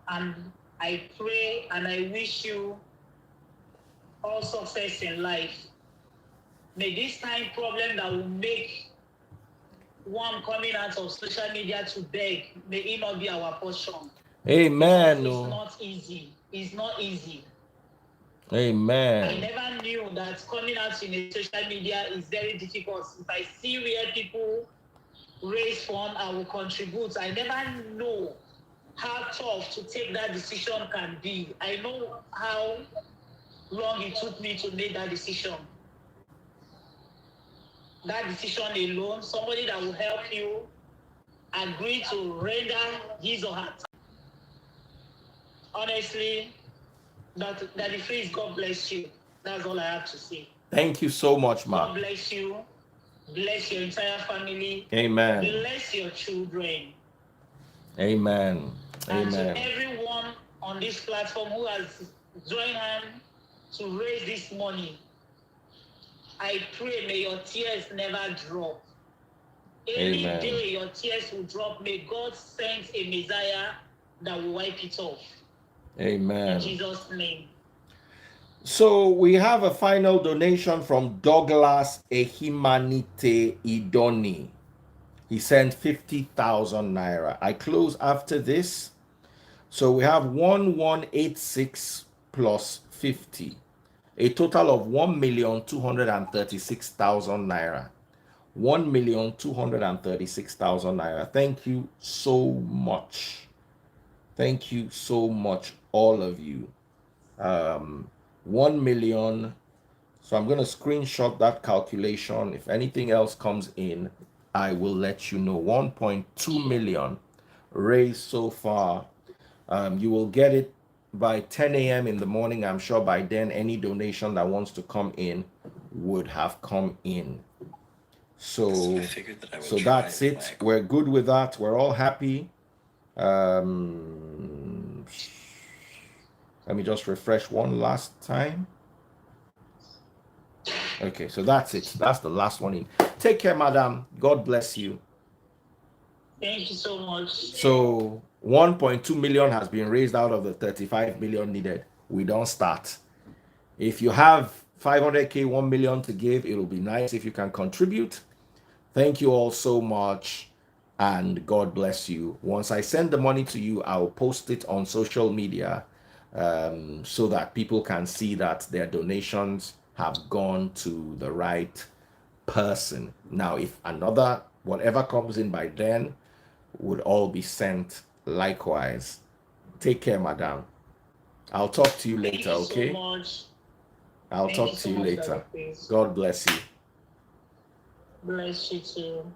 And I pray and I wish you all success in life. May this time problem that will make one coming out of social media to beg, may it not be our portion. Amen. It's not easy. It's not easy. Amen. I never knew that coming out in a social media is very difficult. If I see where people raise fund, I will contribute. I never know how tough to take that decision can be. I know how long it took me to make that decision. That decision alone, somebody that will help you agree to render his or her time. Honestly, that the phrase, God bless you. That's all I have to say. Thank you so much, ma. God bless you. Bless your entire family. Amen. Bless your children. Amen. And Amen. to everyone on this platform who has joined hand to raise this money, I pray may your tears never drop. Any Amen. day your tears will drop, may God send a Messiah that will wipe it off. Amen. In Jesus' name. So we have a final donation from Douglas Ehimanite Idoni. He sent 50,000 naira. I close after this. So we have 1186 plus 50, a total of 1,236,000 naira. 1,236,000 naira. Thank you so much. Thank you so much, all of you. 1 million. So I'm going to screenshot that calculation. If anything else comes in, I will let you know. 1.2 million raised so far. You will get it by 10 a.m. in the morning. I'm sure by then any donation that wants to come in would have come in. So that's it. We're good with that. We're all happy. Let me just refresh one last time. Okay, so that's it. That's the last one in. Take care, madam. God bless you. Thank you so much. So 1.2 million has been raised out of the 35 million needed. We don't start. If you have 500k, 1 million to give, it'll be nice if you can contribute. Thank you all so much, and God bless you. Once I send the money to you, I'll post it on social media so that people can see that their donations have gone to the right person. Now, if another, whatever comes in by then, would all be sent likewise. Take care, madam. I'll talk to you later, okay? So much. I'll talk to you later. God bless you. Bless you too.